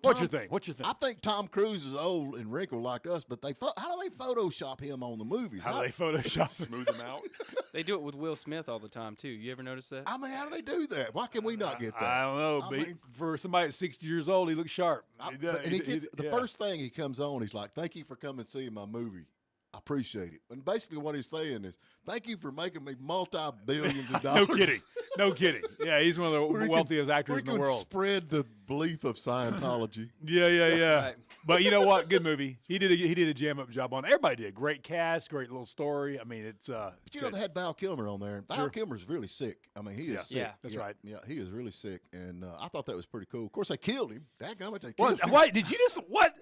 what's your thing? I think Tom Cruise is old and wrinkled like us, but how do they Photoshop him on the movies? How do they Photoshop smooth him out? They do it with Will Smith all the time too. You ever notice that? I mean, how do they do that? Why can we not get that? I don't know. For somebody at 60 years old, he looks sharp. The first thing he comes on, he's like, "Thank you for coming and seeing my movie." I appreciate it. And basically what he's saying is, thank you for making me multi-billions of dollars. No kidding. Yeah, he's one of the wealthiest actors in the world. Spread the belief of Scientology. Yeah. But you know what? Good movie. He did a jam-up job on it. Everybody did. Great cast, great little story. I mean, it's But you know, they had Val Kilmer on there. Val Kilmer's really sick. I mean, he is sick. Yeah, that's right. Yeah, he is really sick. And I thought that was pretty cool. Of course, they killed him. Dadgummit, they killed him. Wait, did you just – what?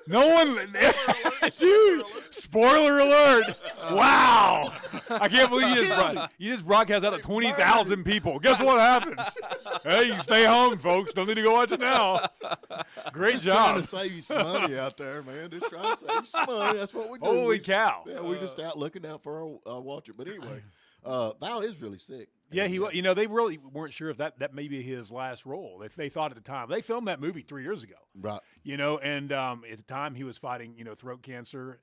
No one – dude, spoiler alert. Wow. I can't believe you just broadcast out to 20,000 people. Guess what happens? Hey, you stay home, folks. Don't need to go watch it now. Great job. Trying to save you some money out there, man. Just trying to save you some money. That's what we do. Holy cow. Yeah, we're just out looking out for our watcher. But anyway, Val is really sick. Yeah, you know, they really weren't sure if that may be his last role. They thought at the time. They filmed that movie 3 years ago. Right. You know, and at the time he was fighting, throat cancer,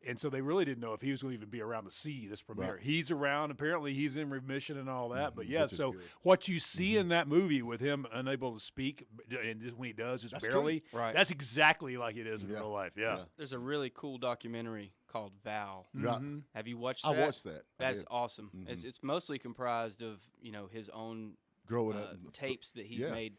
and so they really didn't know if he was going to even be around to see this premiere. Right. He's around. Apparently he's in remission and all that. But, yeah, so what you see in that movie with him unable to speak, and just when he does, just barely, that's exactly like it is in real life. Yeah. There's a really cool documentary called Val. Mm-hmm. Have you watched that? I watched that. That's awesome. Mm-hmm. It's mostly comprised of, his own growing up tapes that he's made,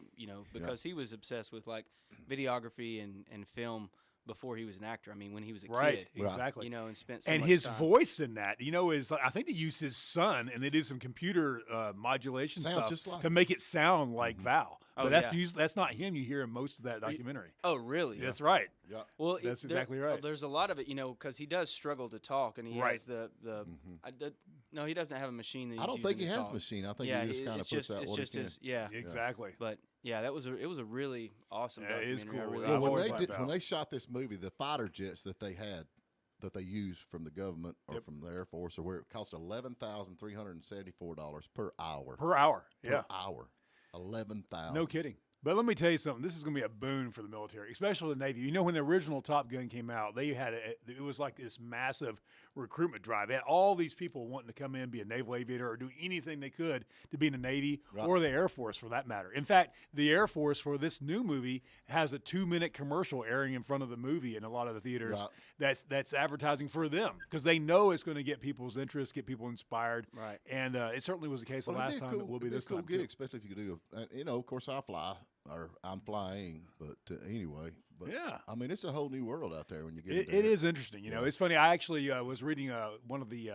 because he was obsessed with like videography and film before he was an actor. I mean, when he was a kid. Exactly. And spent so and much his time. voice in that, is I think they used his son and they did some computer modulation stuff just like to make it sound like Val. But Oh, that's not him. You hear in most of that documentary. Oh, really? That's right. Yeah. Well, that's exactly right. There's a lot of it, because he does struggle to talk, and he has the no, he doesn't have a machine that he's I don't think he using to has talk. a machine. I think he just kind of puts out what he can. Exactly. But yeah, it was a really awesome documentary. It is cool. I really I've Well, always when liked Val. they shot this movie, the fighter jets that they had, that they used from the government or from the Air Force, or where it cost $11,374 per hour. Per hour. Yeah. Per hour. 11,000. No kidding. But let me tell you something. This is going to be a boon for the military, especially the Navy. When the original Top Gun came out, they had it was like this massive recruitment drive. They had all these people wanting to come in, be a naval aviator, or do anything they could to be in the Navy or the Air Force, for that matter. In fact, the Air Force for this new movie has a 2-minute commercial airing in front of the movie in a lot of the theaters. That's advertising for them, because they know it's going to get people's interest, get people inspired. Right. And it certainly was the case the last time. It will be this time gig, too. especially if you could do. Of course, I fly. Or I'm flying, but anyway. But yeah, I mean, it's a whole new world out there when you get it is interesting. It's funny. I actually was reading one of the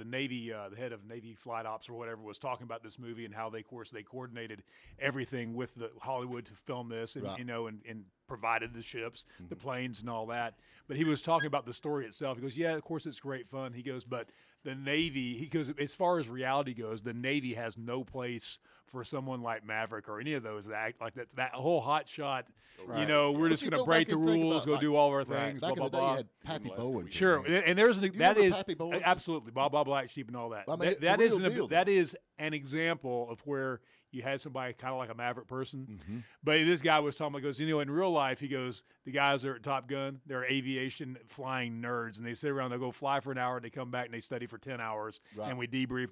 Navy, the head of Navy Flight Ops or whatever, was talking about this movie and how they coordinated everything with the Hollywood to film this, and and provided the ships, the planes, and all that. But he was talking about the story itself. He goes, "Yeah, of course it's great fun." He goes, "But the Navy," he goes, "as far as reality goes, the Navy has no place for someone like Maverick or any of those that act like that. That whole hot shot, we're just going to break the rules, go do all of our things, back blah, in the blah, day, blah." you had Pappy Bowen. Sure, and there's that is Pappy Bowen? absolutely Bob Black Sheep and all that. I mean, that is an example of where you had somebody kind of like a Maverick person. Mm-hmm. But this guy was talking about, goes, in real life, he goes, the guys that are at Top Gun, they're aviation flying nerds, and they sit around, they'll go fly for an hour, they come back, and they study for 10 hours, and we debrief,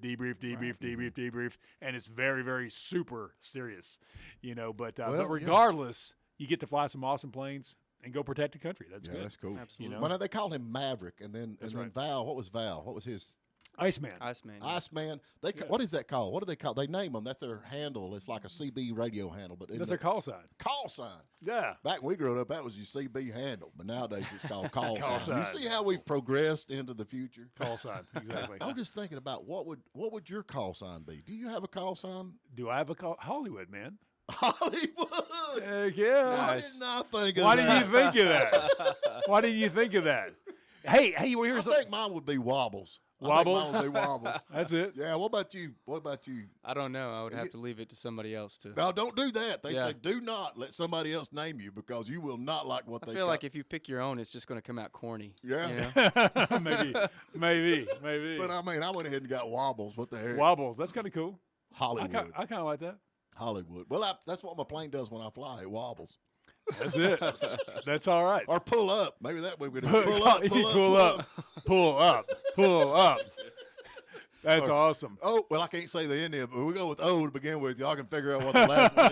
and it's very, very super serious, But regardless, you get to fly some awesome planes and go protect the country. That's good. That's cool. Absolutely. Well, they called him Maverick, and then Val. What was Val? What was his? Iceman. Iceman. What is that called? What do they call? They name them. That's their handle. It's like a CB radio handle, but that's their call sign. Call sign. Yeah. Back when we grew up, that was your CB handle, but nowadays it's called call sign. You see how we've progressed into the future? Call sign. Exactly. I'm just thinking about what would your call sign be? Do you have a call sign? Do I have a call? Hollywood, man. Hollywood. Heck yeah. Nice. I did not think of Why that. didn't you think of that? Why didn't you think of that? Hey, well, here's I think mine would be Wobbles. Wobbles? I think mine would be Wobbles. That's it? Yeah, what about you? I don't know. I would have to leave it to somebody else to. No, don't do that. They say do not let somebody else name you, because you will not like what they I feel like if you pick your own, it's just going to come out corny. Yeah. Maybe. But I mean, I went ahead and got Wobbles. What the heck? Wobbles. That's kind of cool. Hollywood. I kind of like that. Hollywood. Well, that's what my plane does when I fly. It wobbles. That's it. That's all right. Or pull up. Maybe that way we do. Pull up. That's awesome. Oh, well, I can't say the ending, but we go with O to begin with. Y'all can figure out what the last one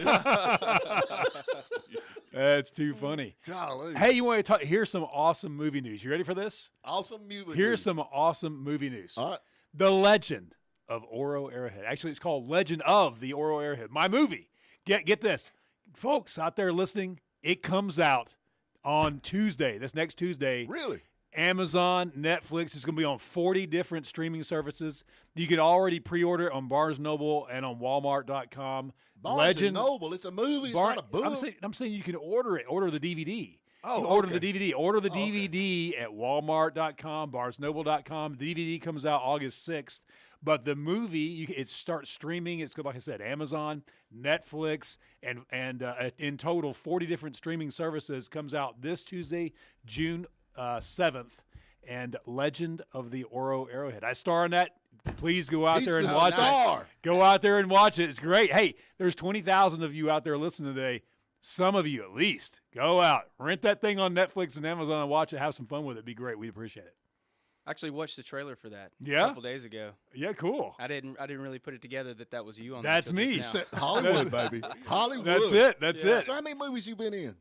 is. That's too funny. Golly. Hey, you want to talk? Here's some awesome movie news. You ready for this? Awesome movie Here's news. some awesome movie news. All right. The Legend of Oro Arrowhead. Actually, it's called Legend of the Oro Arrowhead. My movie. Get this. Folks out there listening, it comes out on Tuesday, this next Tuesday. Really? Amazon, Netflix. It's going to be on 40 different streaming services. You can already pre-order it on Barnes Noble and on Walmart.com. Barnes and Noble. It's a movie. It's not a book. I'm saying you can order it. Order the DVD. Oh, order okay. the DVD. Order the DVD at Walmart.com, BarnesNoble.com. The DVD comes out August 6th. But the movie, it starts streaming. It's like I said, Amazon, Netflix, and in total 40 different streaming services. Comes out this Tuesday, June 7th, and Legend of the Oro Arrowhead. I star in that. Please go out there and watch it. Go out there and watch it. It's great. Hey, there's 20,000 of you out there listening today. Some of you at least. Go out. Rent that thing on Netflix and Amazon and watch it. Have some fun with it. It'd be great. We'd appreciate it. I actually watched the trailer for that a Yeah? couple days ago. Yeah, cool. I didn't really put it together that was you on That's the me. Hollywood, baby. Hollywood. That's it. That's it. So how many movies you been in?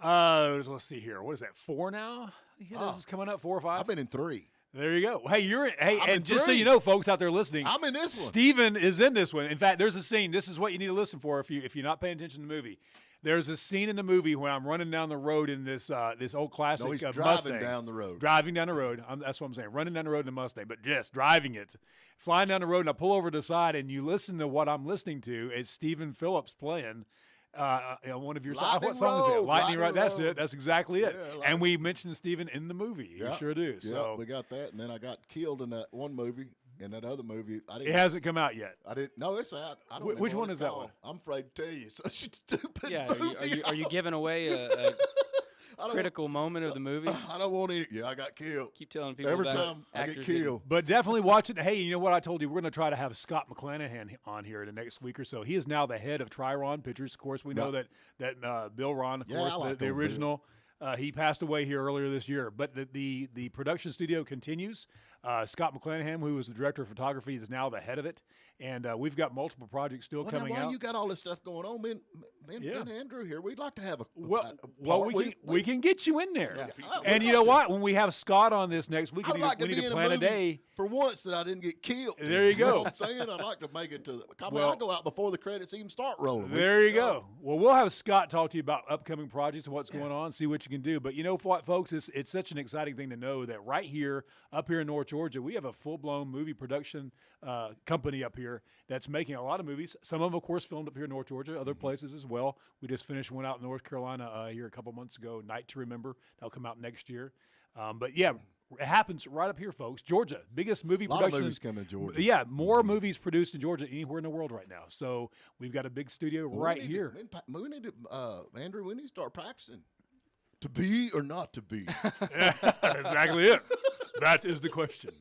Let's see here. What is that? 4 now? This is coming up 4 or 5. I've been in 3. There you go. Hey, I'm in and just so 3. you know, folks out there listening, I'm in this one. Steven is in this one. In fact, there's a scene. This is what you need to listen for if you're not paying attention to the movie. There's a scene in the movie where I'm running down the road in this old classic he's driving Mustang. down the road. Driving down the road. That's what I'm saying. Running down the road in a Mustang, but just driving it. Flying down the road, and I pull over to the side, and you listen to what I'm listening to. It's Stephen Phillips playing one of your songs. What song is it? Lightning Road. That's it. That's exactly it. Yeah, and we mentioned Stephen in the movie. We sure do. Yeah, So we got that, and then I got killed in that one movie. In that other movie, it hasn't come out yet. I didn't. No, it's out. I don't know Which what one it's is that called. one? I'm afraid to tell you. It's such a stupid Yeah, movie. are you giving away a critical moment of the movie? I don't want to. Yeah, I got killed. Keep telling people Every about time I actors get getting- killed. But definitely watch it. Hey, you know what I told you? We're going to try to have Scott McClanahan on here in the next week or so. He is now the head of Triron Pictures. Of course, we know that Bill Ron, of Yeah, course, I like the old original. He passed away here earlier this year. But the production studio continues. Scott McClanahan, who was the director of photography, is now the head of it. And we've got multiple projects still coming why out. you got all this stuff going on? Me and Andrew here, we'd like to have a Well, we can get you in there. Yeah. And you know what? When we have Scott on this next week, we I'd need be to in plan a movie day. for once that I didn't get killed. There you go. know what I'm saying? I'd like to make it to I go out before the credits even start rolling. There you go. Well, we'll have Scott talk to you about upcoming projects and what's going on, see what you can do. But you know what, folks? It's such an exciting thing to know that right here, up here in North Georgia, we have a full-blown movie production company up here that's making a lot of movies. Some of them, of course, filmed up here in North Georgia, other places as well. We just finished one out in North Carolina here a couple months ago, Night to Remember. That'll come out next year. But yeah, it happens right up here, folks. Georgia, biggest movie production. A lot of movies come in Georgia. Yeah, more movies produced in Georgia than anywhere in the world right now. So we've got a big studio right here. We need to, Andrew, we need to start practicing. To be or not to be? Exactly it. That is the question.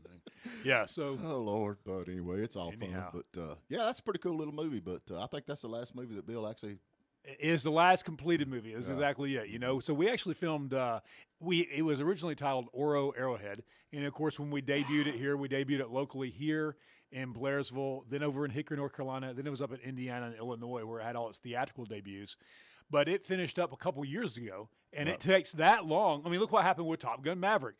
Yeah, so. Oh, Lord. But anyway, it's all fun. But, yeah, that's a pretty cool little movie. But I think that's the last movie that Bill actually. Is the last completed movie. Is exactly it. You know, so we actually filmed. It was originally titled Oro Arrowhead, and of course, when we debuted it here, we debuted it locally here in Blairsville, then over in Hickory, North Carolina, then it was up in Indiana and Illinois, where it had all its theatrical debuts. But it finished up a couple years ago, and it takes that long. I mean, look what happened with Top Gun Maverick.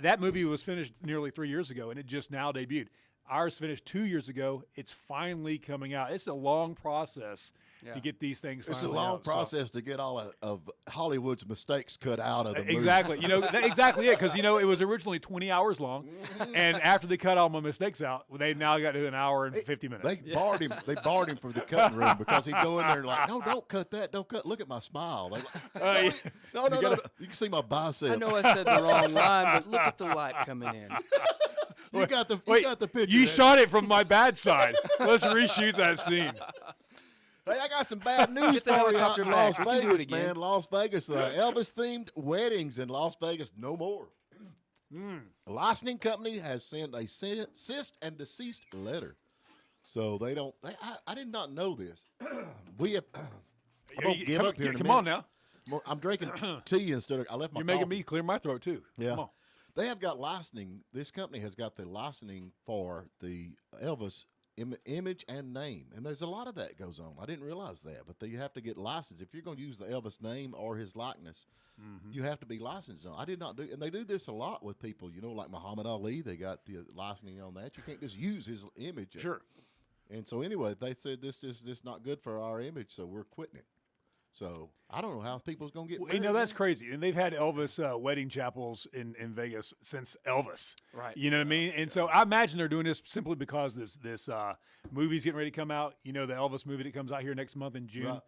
That movie was finished nearly 3 years ago, and it just now debuted. Ours finished 2 years ago. It's finally coming out. It's a long process to get these things finally out. It's a long process to get all of Hollywood's mistakes cut out of the movie. Exactly. You know, exactly it. Because, you know, it was originally 20 hours long. And after they cut all my mistakes out, they now got to do an hour and 50 minutes. They barred him. They barred him from the cutting room because he'd go in there and like, no, don't cut that. Don't cut. Look at my smile. No. You can see my bicep. I know I said the wrong line, but look at the light coming in. You got the picture. You shot it from my bad side. Let's reshoot that scene. Hey, I got some bad news for you out in Las Vegas, man. Las Vegas, Elvis-themed weddings in Las Vegas, no more. A licensing company has sent a cease and desist letter. So they don't. I did not know this. We have. I'm gonna give up here. Come on now. I'm drinking tea instead of. I left my. You're making me clear my throat too. Yeah. Come on. They have got licensing. This company has got the licensing for the Elvis image and name, and there's a lot of that goes on. I didn't realize that, but you have to get licensed if you're going to use the Elvis name or his likeness. You have to be licensed. I did not do, and they do this a lot with people. Like Muhammad Ali, they got the licensing on that. You can't just use his image. Sure. And so anyway, they said this is not good for our image, so we're quitting it. So I don't know how people's going to get married. That's crazy. And they've had Elvis wedding chapels in Vegas since Elvis. Right. You know what I mean? And so I imagine they're doing this simply because this movie's getting ready to come out. The Elvis movie that comes out here next month in June.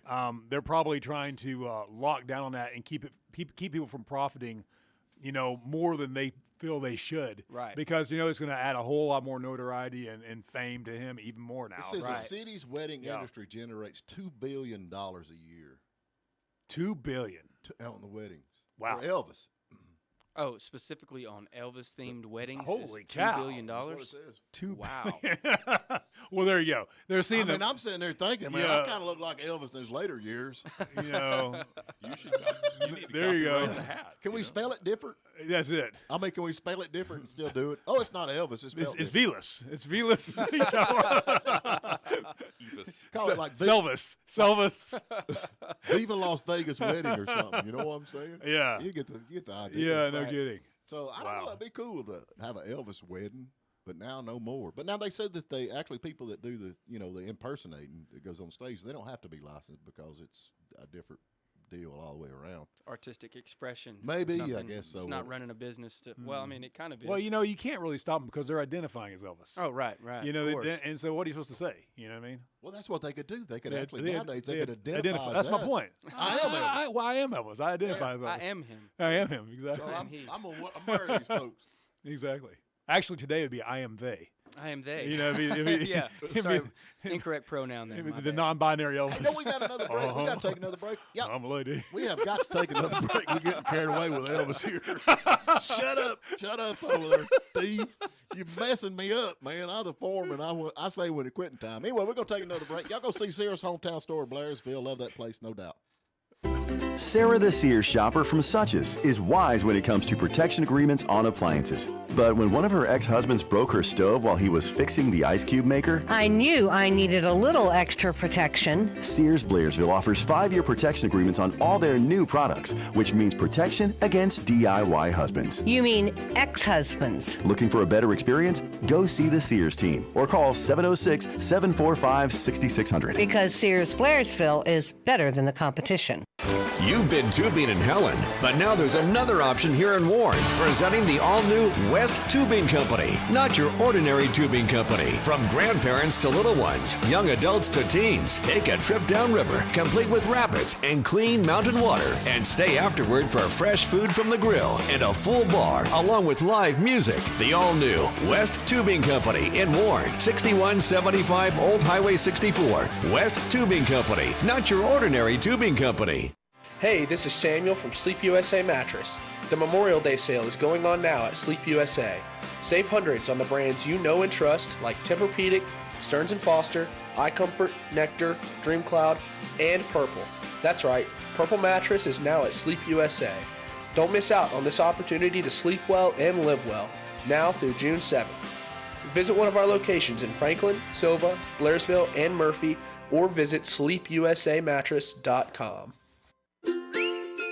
Right. They're probably trying to lock down on that and keep people from profiting, more than they feel they should. Right. Because, it's going to add a whole lot more notoriety and fame to him even more now. It says the city's wedding industry generates $2 billion a year. $2 billion on the weddings. Wow. For Elvis. Oh, specifically on Elvis-themed weddings? Holy cow. $2 billion? That's what it says. Wow. Well, there you go. They're seeing I'm sitting there thinking, man, I kind of look like Elvis in his later years. You need there you go. The hat, can we spell it different? That's it. Can we spell it different and still do it? Oh, it's not Elvis. It's Velas. It's Velas. Call it like Selvis. Viva Las Vegas wedding or something. You know what I'm saying? Yeah. You get the idea. Yeah, no kidding. So I don't know. It'd be cool to have an Elvis wedding, but now no more. But now they said that people that do the impersonating that goes on stage, they don't have to be licensed because it's a different deal all the way around. Artistic expression. Maybe, I guess so. It's not running a business. Well, I mean, it kind of is. Well, you can't really stop them because they're identifying as Elvis. Oh, right. And so what are you supposed to say? You know what I mean? Well, that's what they could do. They could nowadays they could identify. That's my point. I am Elvis. I am Elvis. I identify as Elvis. I am him. I am him, exactly. So I'm marrying these folks. Exactly. Actually, today would be I am they. I am they. Yeah. Sorry, incorrect pronoun there. The non-binary Elvis. Hey, no, we got another break. We got to take another break. Yeah, I'm a lady. We have got to take another break. We're getting carried away with Elvis here. Shut up over there, Steve. You're messing me up, man. I'm the foreman. I say when it's quitting time. Anyway, we're gonna take another break. Y'all go see Sears hometown store, Blairsville. Love that place, no doubt. Sarah the Sears shopper from Suches is wise when it comes to protection agreements on appliances. But when one of her ex-husbands broke her stove while he was fixing the ice cube maker, I knew I needed a little extra protection. Sears Blairsville offers 5-year protection agreements on all their new products, which means protection against DIY husbands. You mean ex-husbands. Looking for a better experience? Go see the Sears team or call 706-745-6600. Because Sears Blairsville is better than the competition. You've been tubing in Helen, but now there's another option here in Warren, presenting the all-new West Tubing Company. Not your ordinary tubing company. From grandparents to little ones, young adults to teens, take a trip downriver, complete with rapids and clean mountain water, and stay afterward for fresh food from the grill and a full bar, along with live music. The all-new West Tubing Company in Warren, 6175 Old Highway 64. West Tubing Company, not your ordinary tubing company. Hey, this is Samuel from Sleep USA Mattress. The Memorial Day sale is going on now at Sleep USA. Save hundreds on the brands you know and trust like Tempur-Pedic, Stearns & Foster, iComfort, Nectar, DreamCloud, and Purple. That's right, Purple Mattress is now at Sleep USA. Don't miss out on this opportunity to sleep well and live well, now through June 7th. Visit one of our locations in Franklin, Silva, Blairsville, and Murphy, or visit sleepusamattress.com.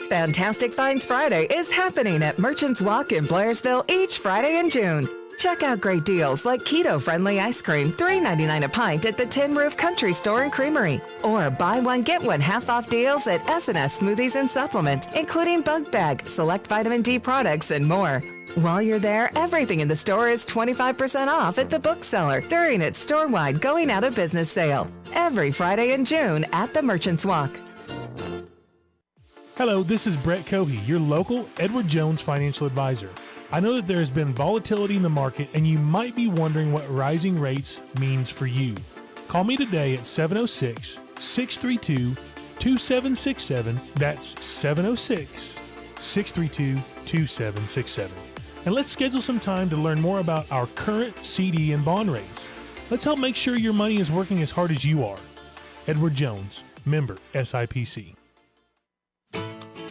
Fantastic Finds Friday is happening at Merchants Walk in Blairsville each Friday in June. Check out great deals like keto-friendly ice cream, $3.99 a pint at the Tin Roof Country Store and Creamery. Or buy one, get one half-off deals at S&S Smoothies and Supplements, including Bug Bag, select vitamin D products, and more. While you're there, everything in the store is 25% off at the Bookseller during its store-wide Going Out of Business sale. Every Friday in June at the Merchants Walk. Hello, this is Brett Cohey, your local Edward Jones financial advisor. I know that there has been volatility in the market and you might be wondering what rising rates means for you. Call me today at 706-632-2767. That's 706-632-2767. And let's schedule some time to learn more about our current CD and bond rates. Let's help make sure your money is working as hard as you are. Edward Jones, member SIPC.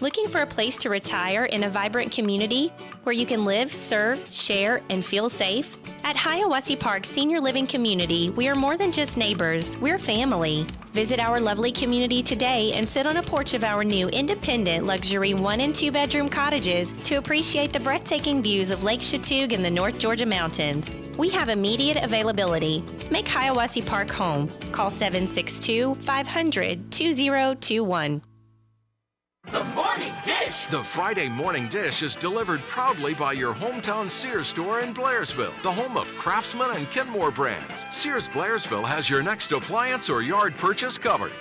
Looking for a place to retire in a vibrant community where you can live, serve, share, and feel safe? At Hiawassee Park Senior Living Community, we are more than just neighbors, we're family. Visit our lovely community today and sit on a porch of our new independent luxury 1 and 2 bedroom cottages to appreciate the breathtaking views of Lake Chatuge and the North Georgia mountains. We have immediate availability. Make Hiawassee Park home. Call 762-500-2021. The Morning Dish. The Friday Morning Dish is delivered proudly by your hometown Sears store in Blairsville, the home of Craftsman and Kenmore brands. Sears Blairsville has your next appliance or yard purchase covered.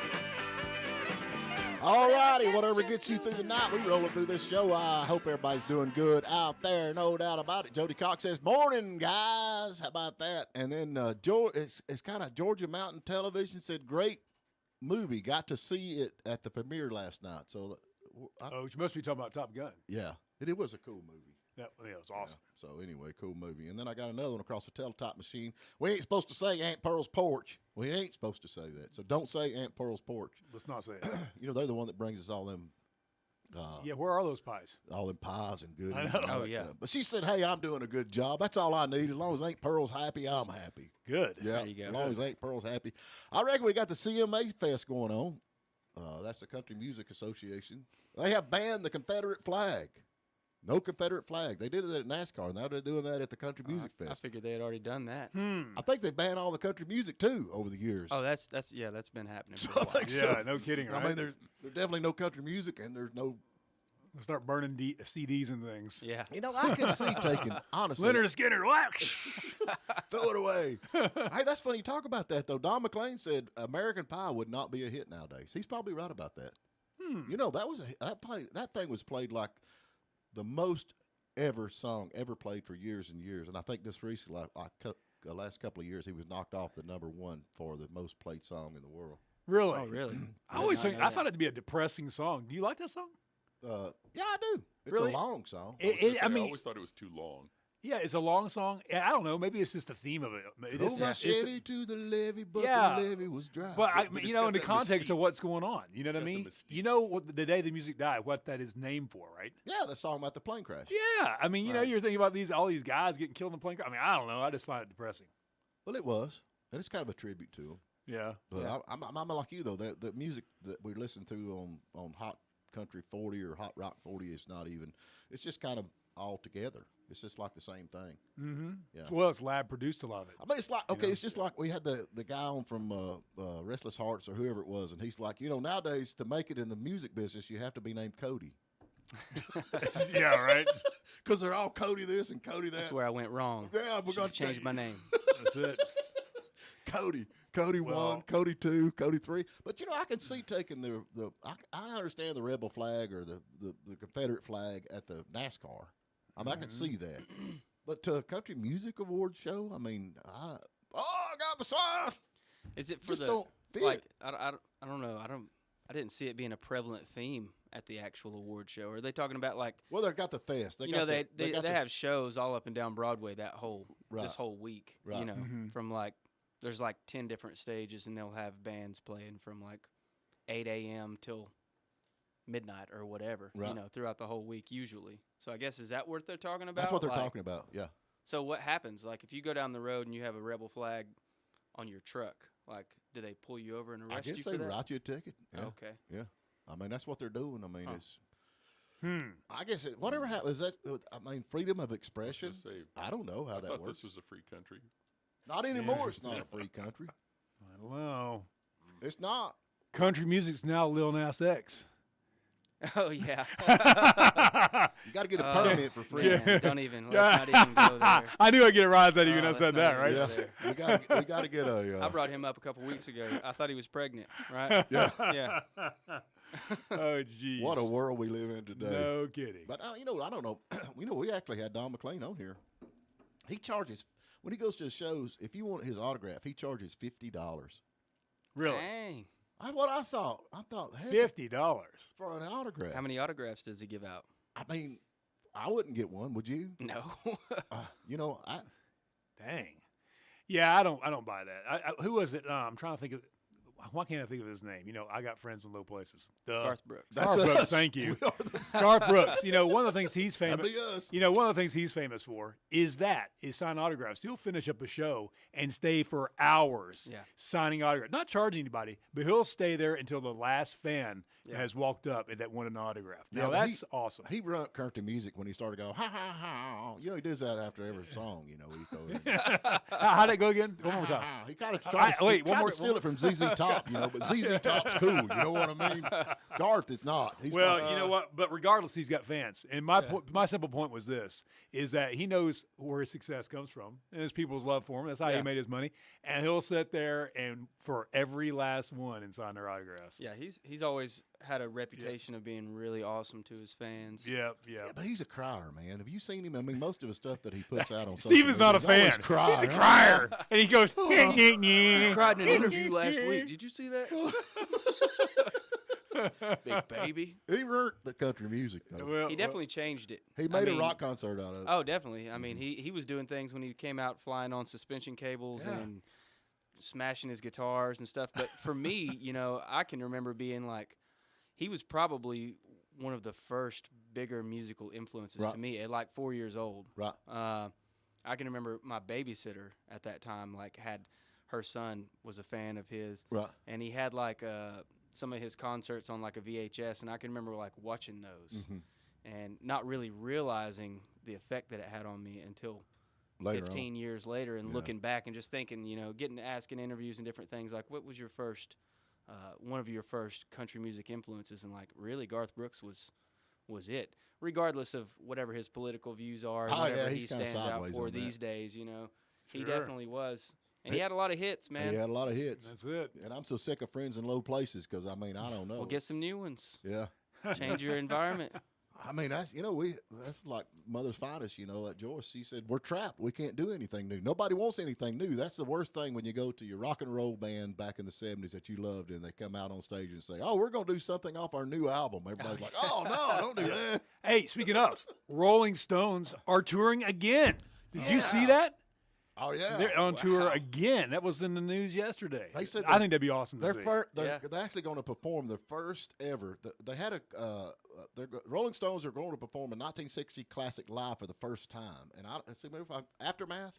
All righty, whatever gets you through the night, we rolling through this show. I hope everybody's doing good out there, no doubt about it. Jody Cox says, morning, guys. How about that? And then it's kind of Georgia Mountain Television said, great movie. Got to see it at the premiere last night. So, you must be talking about Top Gun. Yeah, it was a cool movie. Yeah, it was awesome. Yeah, so anyway, cool movie. And then I got another one across the Teletop machine. We ain't supposed to say Aunt Pearl's porch. We ain't supposed to say that. So don't say Aunt Pearl's porch. Let's not say it. They're the one that brings us all them. Where are those pies? All them pies and goodies. I know. Oh, yeah. But she said, hey, I'm doing a good job. That's all I need. As long as Aunt Pearl's happy, I'm happy. Good. Yeah, there you go. As long as Aunt Pearl's happy. I reckon we got the CMA Fest going on. That's the Country Music Association. They have banned the Confederate flag. No Confederate flag. They did it at NASCAR. Now they're doing that at the Country Music Fest. I figured they had already done that. I think they banned all the country music too over the years. Oh, that's been happening for a while. Yeah, no kidding, right? I mean, there's definitely no country music, and there's no. We'll start burning CDs and things. Yeah. I can see taking, honestly. Leonard Skinner, throw it away. Hey, that's funny you talk about that, though. Don McLean said American Pie would not be a hit nowadays. He's probably right about that. That thing was played like the most ever song ever played for years and years. And I think just recently, the last couple of years, he was knocked off the #1 for the most played song in the world. Really? Oh, really? I found it to be a depressing song. Do you like that song? Yeah, I do. It's a long song. I always thought it was too long. Yeah, it's a long song. I don't know. Maybe it's just the theme of it. Drove my Chevy to the levee, but the levee was dry. But in the context of what's going on, you know what I mean? You know what the day the music died, what that is named for, right? Yeah, the song about the plane crash. Yeah, I mean, you're thinking about all these guys getting killed in a plane crash. I mean, I don't know. I just find it depressing. Well, it was, and it's kind of a tribute to them. Yeah, but I'm like you though. The music that we listen to on Hot Country 40 or Hot Rock 40 is not even. It's just kind of all together. It's just like the same thing. Mm-hmm. Yeah. Well, it's lab produced a lot of it. I mean, it's like it's just like we had the guy on from Restless Hearts or whoever it was, and he's like, nowadays to make it in the music business, you have to be named Cody. Yeah, right. Because they're all Cody this and Cody that. That's where I went wrong. Yeah, we're going to change my name. That's it. Cody 1, Cody 2, Cody 3. But I can see taking I understand the rebel flag or the Confederate flag at the NASCAR. I mean, I can see that. But to a country music award show, I mean, I got my sign. Is it for I don't know. I didn't see it being a prevalent theme at the actual award show. Are they talking about Well, they've got the fest. They have shows all up and down Broadway this whole week. Right. From there's 10 different stages, and they'll have bands playing from 8 a.m. till midnight or whatever. Right. Throughout the whole week usually. So I guess is that what they're talking about? That's what they're talking about. Yeah. So what happens? If you go down the road and you have a rebel flag on your truck, do they pull you over and arrest you for that? I guess they write you a ticket. Yeah. Okay. Yeah. I mean, that's what they're doing. I mean, it's. I guess whatever happens. Freedom of expression. I don't know how that works. I thought this was a free country. Not anymore. It's not a free country. I don't know. It's not. Country music's now Lil Nas X. Oh yeah. You got to get a permit for free. Yeah, don't even. Let's not even go there. I knew I'd get a rise out of you when I said that, right? Yeah. We got to get a. I brought him up a couple weeks ago. I thought he was pregnant, right? Yeah. Yeah. Oh, geez. What a world we live in today. No kidding. But I don't know. We actually had Don McLean on here. He charges when he goes to his shows. If you want his autograph, he charges $50. Really? Dang. What I saw, I thought $50 for an autograph. How many autographs does he give out? I mean, I wouldn't get one. Would you? No. Dang. Yeah, I don't buy that. Who was it? I'm trying to think of. why can't I think of his name? I got friends in low places. Garth Brooks. Garth Brooks, thank you. Garth Brooks. One of the things he's famous. That'd be us. One of the things he's famous for is sign autographs. He'll finish up a show and stay for hours signing autographs. Not charging anybody, but he'll stay there until the last fan has walked up and that wanted an autograph. Now that's awesome. He run country music when he started going ha ha ha. He does that after every song. How'd it go again? One more time. He kind of tried to steal it from ZZ Top, but ZZ Top's cool. You know what I mean? Garth is not. You know what? But regardless, he's got fans. And my simple point was this: is that he knows where his success comes from, and his people's love for him. That's how he made his money. And he'll sit there and for every last one and sign their autographs. Yeah, he's always had a reputation of being really awesome to his fans. Yeah, but he's a crier, man. Have you seen him? I mean, most of the stuff that he puts out on Steven's not a fan. He's a crier. And he goes, He cried in an interview last week. Did you see that? Big baby. He hurt the country music, though. He definitely changed it. He made a rock concert out of it. Oh, definitely. I mean, he was doing things when he came out flying on suspension cables and smashing his guitars and stuff. But for me, I can remember being like, he was probably one of the first bigger musical influences to me at like 4 years old. Right. I can remember my babysitter at that time, had her son was a fan of his. Right. And he had some of his concerts on a VHS, and I can remember watching those and not really realizing the effect that it had on me until later 15 years later, and looking back and just thinking, getting asked in interviews and different things what was your first one of your first country music influences, and really Garth Brooks was it, regardless of whatever his political views are and whatever he stands out for these days. He definitely was. And he had a lot of hits, man. He had a lot of hits. That's it. And I'm so sick of friends in low places because, I don't know. Well, get some new ones. Yeah. Change your environment. That's that's like Mother's Finest, at Joyce. She said, we're trapped. We can't do anything new. Nobody wants anything new. That's the worst thing when you go to your rock and roll band back in the 70s that you loved, and they come out on stage and say, oh, we're going to do something off our new album. Everybody's like, oh, no, don't do that. Hey, speaking of, Rolling Stones are touring again. Did you see that? Oh, yeah. They're on tour again. That was in the news yesterday. They said I think that'd be awesome to see. They're actually going to perform their first ever. They had Rolling Stones are going to perform a 1960 classic live for the first time. And Aftermath?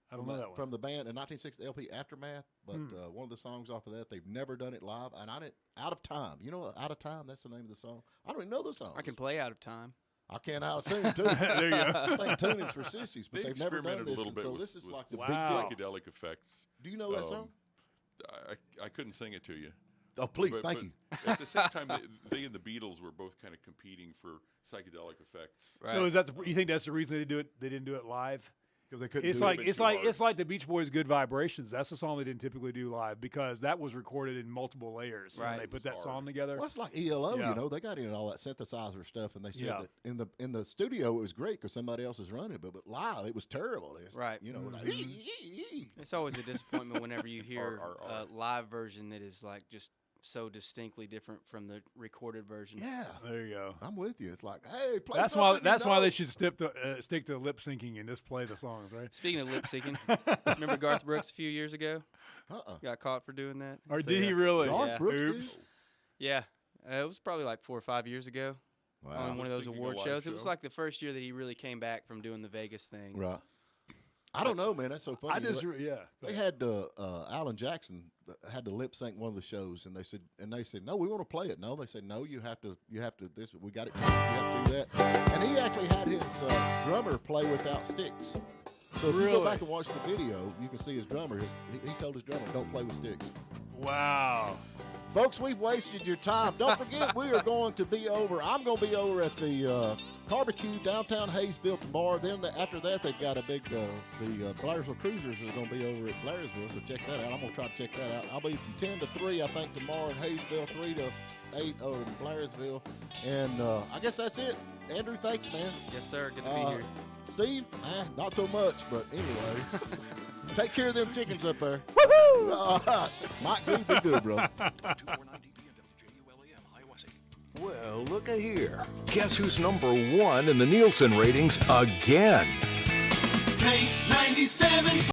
I don't know that one. From the band, a 1960 LP, Aftermath. But one of the songs off of that, they've never done it live. And Out of Time. Out of Time? That's the name of the song. I don't even know the song. I can play Out of Time. I can't out-tune, too. There you go. I think tuning's for sissies, but they've never done this. A little bit so this is like the big psychedelic effects. Do you know that song? I couldn't sing it to you. Oh, please, thank you. At the same time, they and the Beatles were both kind of competing for psychedelic effects. Right. So is that you think that's the reason they didn't do it live? Because they couldn't. It's like the Beach Boys' "Good Vibrations." That's the song they didn't typically do live because that was recorded in multiple layers. Right. And they put that song together. Well, it's like ELO. They got in all that synthesizer stuff, and they said that in the studio it was great because somebody else is running it, but live it was terrible. Right. It's always a disappointment whenever you hear a live version that is just so distinctly different from the recorded version. Yeah, there you go. I'm with you. It's like, hey, play. That's why they should stick to lip syncing and just play the songs, right? Speaking of lip syncing, remember Garth Brooks a few years ago? Got caught for doing that. Or did he really? Garth Brooks Oops. Yeah, it was probably 4 or 5 years ago. Wow. On one of those award shows. It was the first year that he really came back from doing the Vegas thing. Right. I don't know, man. That's so funny. They had Alan Jackson had to lip sync one of the shows, and they said, no, we want to play it. No, they said, no, you have to. This we got it. You have to do that. And he actually had his drummer play without sticks. So if you go back and watch the video, you can see his drummer. He told his drummer, don't play with sticks. Wow. Folks, we've wasted your time. Don't forget, we are going to be over. I'm going to be over at the Barbecue downtown Hayesville tomorrow. Then after that, they've got a big, the Blairsville Cruisers are going to be over at Blairsville, so check that out. I'm going to try to check that out. I'll be from 10 to 3, I think, tomorrow in Hayesville, 3 to 8 over in Blairsville. And I guess that's it. Andrew, thanks, man. Yes, sir. Good to be here. Steve, not so much, but anyway. Take care of them chickens up there. Woohoo! Mike Z, be good, bro. Well, look at here. Guess who's number 1 in the Nielsen ratings again? Play 97.